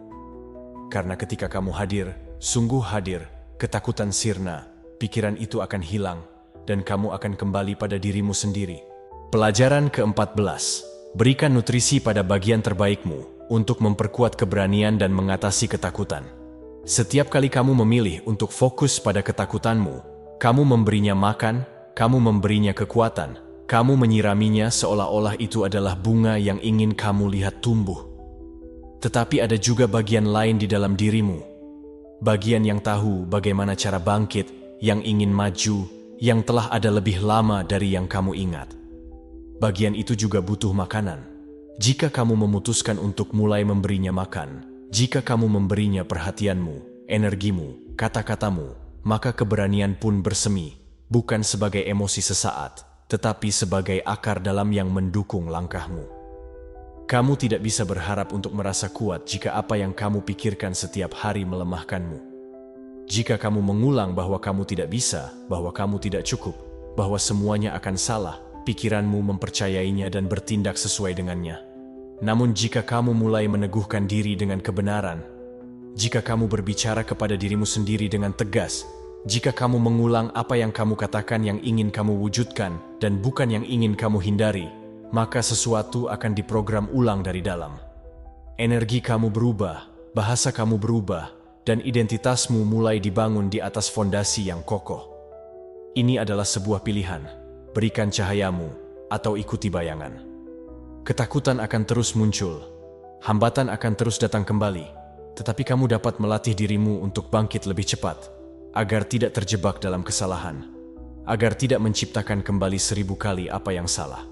Karena ketika kamu hadir, sungguh hadir, ketakutan sirna, pikiran itu akan hilang, dan kamu akan kembali pada dirimu sendiri. Pelajaran ke-14. Berikan nutrisi pada bagian terbaikmu untuk memperkuat keberanian dan mengatasi ketakutan. Setiap kali kamu memilih untuk fokus pada ketakutanmu, kamu memberinya makan, kamu memberinya kekuatan, kamu menyiraminya seolah-olah itu adalah bunga yang ingin kamu lihat tumbuh. Tetapi ada juga bagian lain di dalam dirimu. Bagian yang tahu bagaimana cara bangkit, yang ingin maju, yang telah ada lebih lama dari yang kamu ingat. Bagian itu juga butuh makanan. Jika kamu memutuskan untuk mulai memberinya makan, jika kamu memberinya perhatianmu, energimu, kata-katamu, maka keberanian pun bersemi, bukan sebagai emosi sesaat, tetapi sebagai akar dalam yang mendukung langkahmu. Kamu tidak bisa berharap untuk merasa kuat jika apa yang kamu pikirkan setiap hari melemahkanmu. Jika kamu mengulang bahwa kamu tidak bisa, bahwa kamu tidak cukup, bahwa semuanya akan salah, pikiranmu mempercayainya dan bertindak sesuai dengannya. Namun jika kamu mulai meneguhkan diri dengan kebenaran, Jika kamu berbicara kepada dirimu sendiri dengan tegas, jika kamu mengulang apa yang kamu katakan yang ingin kamu wujudkan dan bukan yang ingin kamu hindari, maka sesuatu akan diprogram ulang dari dalam. Energi kamu berubah, bahasa kamu berubah, dan identitasmu mulai dibangun di atas fondasi yang kokoh. Ini adalah sebuah pilihan, berikan cahayamu atau ikuti bayangan. Ketakutan akan terus muncul, hambatan akan terus datang kembali, tetapi kamu dapat melatih dirimu untuk bangkit lebih cepat, agar tidak terjebak dalam kesalahan, agar tidak menciptakan kembali 1000 kali apa yang salah.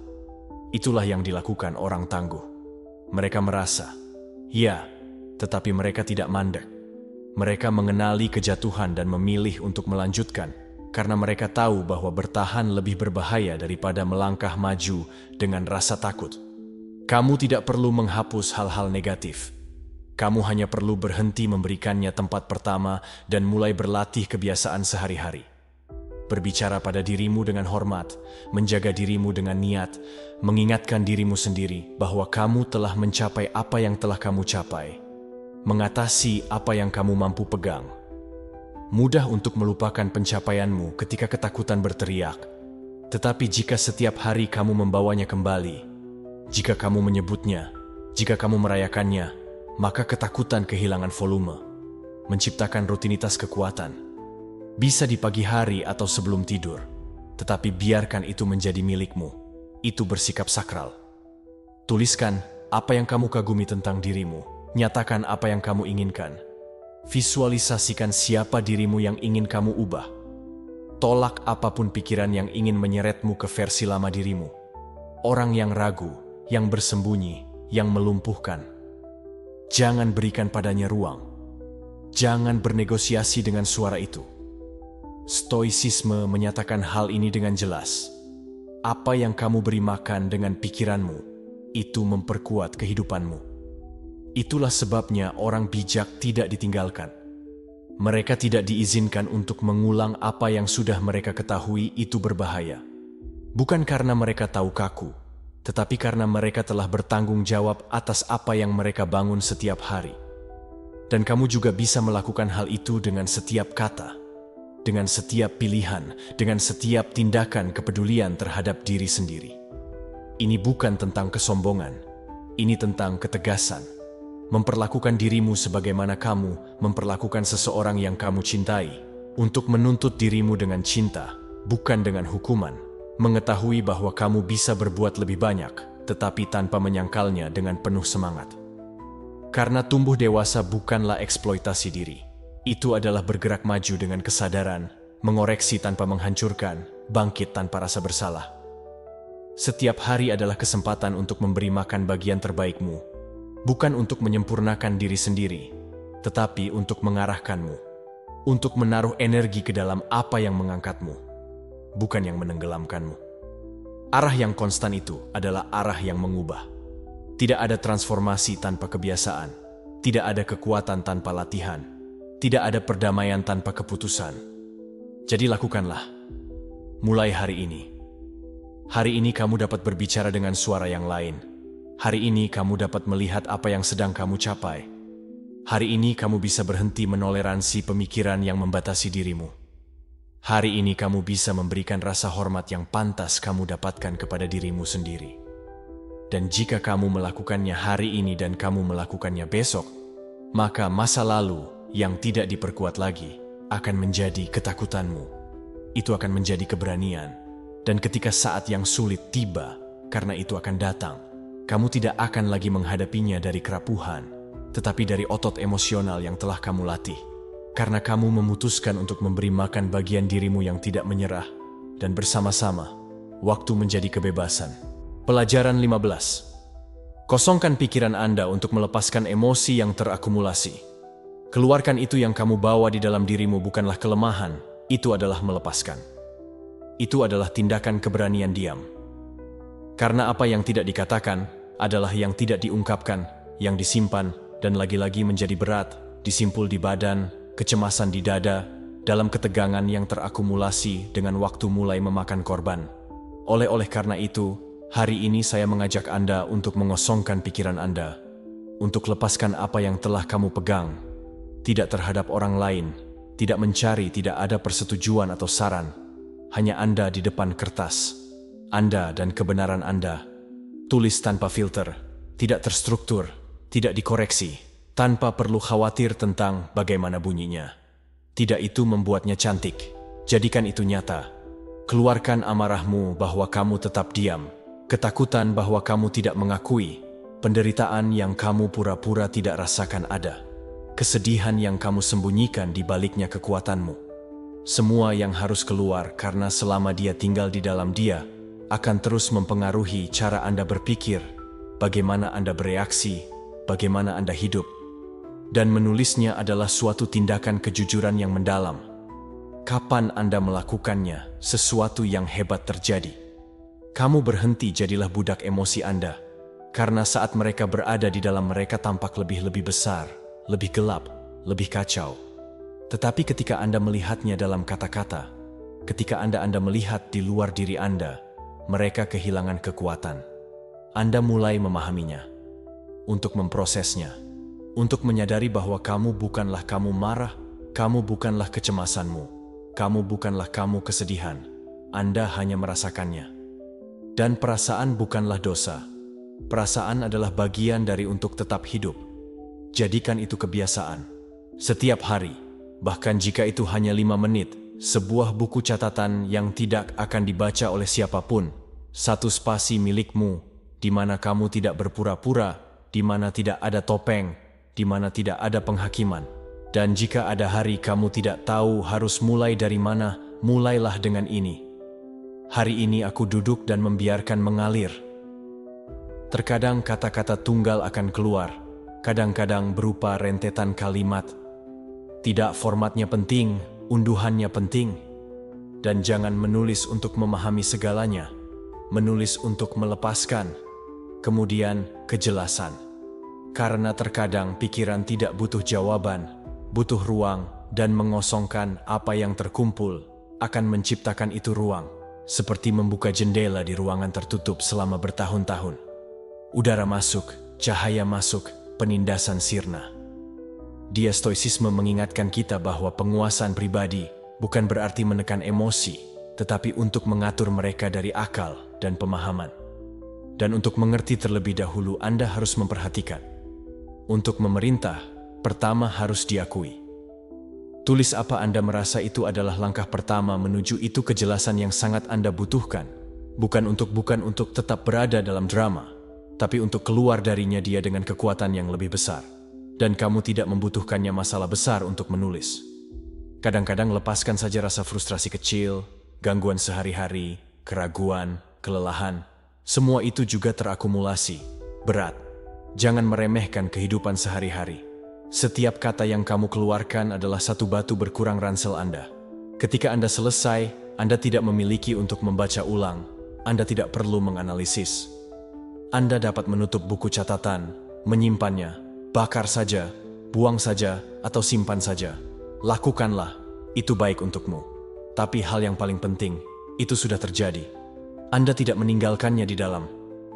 Itulah yang dilakukan orang tangguh. Mereka merasa, ya, tetapi mereka tidak mandek. Mereka mengenali kejatuhan dan memilih untuk melanjutkan, karena mereka tahu bahwa bertahan lebih berbahaya daripada melangkah maju dengan rasa takut. Kamu tidak perlu menghapus hal-hal negatif. Kamu hanya perlu berhenti memberikannya tempat pertama dan mulai berlatih kebiasaan sehari-hari. Berbicara pada dirimu dengan hormat, menjaga dirimu dengan niat, mengingatkan dirimu sendiri bahwa kamu telah mencapai apa yang telah kamu capai, mengatasi apa yang kamu mampu pegang. Mudah untuk melupakan pencapaianmu ketika ketakutan berteriak, tetapi jika setiap hari kamu membawanya kembali, jika kamu menyebutnya, jika kamu merayakannya, maka ketakutan kehilangan volume, menciptakan rutinitas kekuatan. Bisa di pagi hari atau sebelum tidur, tetapi biarkan itu menjadi milikmu. Itu bersikap sakral. Tuliskan apa yang kamu kagumi tentang dirimu. Nyatakan apa yang kamu inginkan. Visualisasikan siapa dirimu yang ingin kamu ubah. Tolak apapun pikiran yang ingin menyeretmu ke versi lama dirimu. Orang yang ragu, yang bersembunyi, yang melumpuhkan. Jangan berikan padanya ruang. Jangan bernegosiasi dengan suara itu. Stoicisme menyatakan hal ini dengan jelas. Apa yang kamu beri makan dengan pikiranmu, itu memperkuat kehidupanmu. Itulah sebabnya orang bijak tidak ditinggalkan. Mereka tidak diizinkan untuk mengulang apa yang sudah mereka ketahui itu berbahaya. Bukan karena mereka tahu kaku, tetapi karena mereka telah bertanggung jawab atas apa yang mereka bangun setiap hari. Dan kamu juga bisa melakukan hal itu dengan setiap kata, dengan setiap pilihan, dengan setiap tindakan kepedulian terhadap diri sendiri. Ini bukan tentang kesombongan, ini tentang ketegasan. Memperlakukan dirimu sebagaimana kamu memperlakukan seseorang yang kamu cintai, untuk menuntut dirimu dengan cinta, bukan dengan hukuman. Mengetahui bahwa kamu bisa berbuat lebih banyak, tetapi tanpa menyangkalnya dengan penuh semangat. Karena tumbuh dewasa bukanlah eksploitasi diri. Itu adalah bergerak maju dengan kesadaran, mengoreksi tanpa menghancurkan, bangkit tanpa rasa bersalah. Setiap hari adalah kesempatan untuk memberi makan bagian terbaikmu, bukan untuk menyempurnakan diri sendiri, tetapi untuk mengarahkanmu, untuk menaruh energi ke dalam apa yang mengangkatmu, bukan yang menenggelamkanmu. Arah yang konstan itu adalah arah yang mengubah. Tidak ada transformasi tanpa kebiasaan, tidak ada kekuatan tanpa latihan, tidak ada perdamaian tanpa keputusan. Jadi lakukanlah. Mulai hari ini. Hari ini kamu dapat berbicara dengan suara yang lain. Hari ini kamu dapat melihat apa yang sedang kamu capai. Hari ini kamu bisa berhenti menoleransi pemikiran yang membatasi dirimu. Hari ini kamu bisa memberikan rasa hormat yang pantas kamu dapatkan kepada dirimu sendiri. Dan jika kamu melakukannya hari ini dan kamu melakukannya besok, maka masa lalu yang tidak diperkuat lagi akan menjadi ketakutanmu. Itu akan menjadi keberanian. Dan ketika saat yang sulit tiba, karena itu akan datang, kamu tidak akan lagi menghadapinya dari kerapuhan, tetapi dari otot emosional yang telah kamu latih. Karena kamu memutuskan untuk memberi makan bagian dirimu yang tidak menyerah, dan bersama-sama, waktu menjadi kebebasan. Pelajaran 15. Kosongkan pikiran Anda untuk melepaskan emosi yang terakumulasi. Keluarkan itu yang kamu bawa di dalam dirimu bukanlah kelemahan, itu adalah melepaskan. Itu adalah tindakan keberanian diam. Karena apa yang tidak dikatakan adalah yang tidak diungkapkan, yang disimpan, dan lagi-lagi menjadi berat, disimpul di badan, kecemasan di dada, dalam ketegangan yang terakumulasi dengan waktu mulai memakan korban. Oleh karena itu, hari ini saya mengajak Anda untuk mengosongkan pikiran Anda, untuk lepaskan apa yang telah kamu pegang, Tidak terhadap orang lain, tidak mencari, tidak ada persetujuan atau saran. Hanya Anda di depan kertas. Anda dan kebenaran Anda. Tulis tanpa filter, tidak terstruktur, tidak dikoreksi, tanpa perlu khawatir tentang bagaimana bunyinya. Tidak itu membuatnya cantik. Jadikan itu nyata. Keluarkan amarahmu bahwa kamu tetap diam, ketakutan bahwa kamu tidak mengakui, penderitaan yang kamu pura-pura tidak rasakan ada, kesedihan yang kamu sembunyikan di baliknya kekuatanmu. Semua yang harus keluar karena selama dia tinggal di dalam dia, akan terus mempengaruhi cara Anda berpikir, bagaimana Anda bereaksi, bagaimana Anda hidup. Dan menulisnya adalah suatu tindakan kejujuran yang mendalam. Kapan Anda melakukannya, sesuatu yang hebat terjadi. Kamu berhenti jadilah budak emosi Anda, karena saat mereka berada di dalam mereka tampak lebih besar, lebih gelap, lebih kacau. Tetapi ketika Anda melihatnya dalam kata-kata, ketika Anda melihat di luar diri Anda, mereka kehilangan kekuatan. Anda mulai memahaminya, untuk memprosesnya, untuk menyadari bahwa kamu bukanlah kamu marah, kamu bukanlah kecemasanmu, kamu bukanlah kamu kesedihan, Anda hanya merasakannya. Dan perasaan bukanlah dosa. Perasaan adalah bagian dari untuk tetap hidup. Jadikan itu kebiasaan. Setiap hari, bahkan jika itu hanya 5 menit, sebuah buku catatan yang tidak akan dibaca oleh siapapun, satu spasi milikmu, di mana kamu tidak berpura-pura, di mana tidak ada topeng, di mana tidak ada penghakiman. Dan jika ada hari kamu tidak tahu harus mulai dari mana, mulailah dengan ini. Hari ini aku duduk dan membiarkan mengalir. Terkadang kata-kata tunggal akan keluar, kadang-kadang berupa rentetan kalimat. Tidak formatnya penting, unduhannya penting. Dan jangan menulis untuk memahami segalanya, menulis untuk melepaskan, kemudian kejelasan. Karena terkadang pikiran tidak butuh jawaban, butuh ruang, dan mengosongkan apa yang terkumpul akan menciptakan itu ruang, seperti membuka jendela di ruangan tertutup selama bertahun-tahun. Udara masuk, cahaya masuk, penindasan sirna. Dia stoicisme mengingatkan kita bahwa penguasaan pribadi bukan berarti menekan emosi, tetapi untuk mengatur mereka dari akal dan pemahaman. Dan untuk mengerti terlebih dahulu Anda harus memperhatikan. Untuk memerintah, pertama harus diakui. Tulis apa Anda merasa itu adalah langkah pertama menuju itu kejelasan yang sangat Anda butuhkan. Bukan untuk tetap berada dalam drama, tapi untuk keluar darinya dia dengan kekuatan yang lebih besar. Dan kamu tidak membutuhkannya masalah besar untuk menulis. Kadang-kadang lepaskan saja rasa frustrasi kecil, gangguan sehari-hari, keraguan, kelelahan. Semua itu juga terakumulasi, berat. Jangan meremehkan kehidupan sehari-hari. Setiap kata yang kamu keluarkan adalah satu batu berkurang ransel Anda. Ketika Anda selesai, Anda tidak memiliki untuk membaca ulang. Anda tidak perlu menganalisis. Anda dapat menutup buku catatan, menyimpannya, bakar saja, buang saja, atau simpan saja. Lakukanlah, itu baik untukmu. Tapi hal yang paling penting, itu sudah terjadi. Anda tidak meninggalkannya di dalam.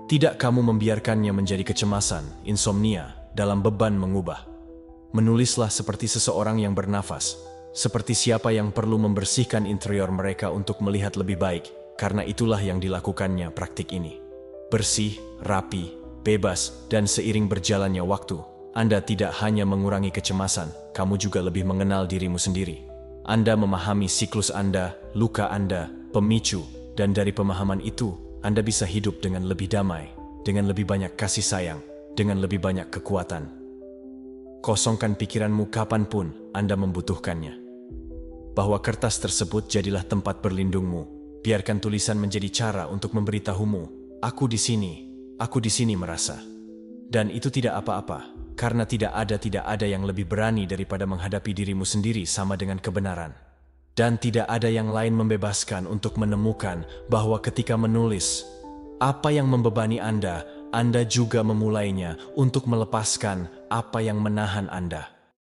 Tidak kamu membiarkannya menjadi kecemasan, insomnia, dalam beban mengubah. Menulislah seperti seseorang yang bernafas, seperti siapa yang perlu membersihkan interior mereka untuk melihat lebih baik, karena itulah yang dilakukannya praktik ini. Bersih, rapi, bebas, dan seiring berjalannya waktu, Anda tidak hanya mengurangi kecemasan, kamu juga lebih mengenal dirimu sendiri. Anda memahami siklus Anda, luka Anda, pemicu, dan dari pemahaman itu, Anda bisa hidup dengan lebih damai, dengan lebih banyak kasih sayang, dengan lebih banyak kekuatan. Kosongkan pikiranmu kapanpun Anda membutuhkannya. Bahwa kertas tersebut jadilah tempat berlindungmu. Biarkan tulisan menjadi cara untuk memberitahumu, aku di sini merasa. Dan itu tidak apa-apa, karena tidak ada yang lebih berani daripada menghadapi dirimu sendiri sama dengan kebenaran. Dan tidak ada yang lain membebaskan untuk menemukan bahwa ketika menulis, apa yang membebani Anda juga memulainya untuk melepaskan apa yang menahan Anda.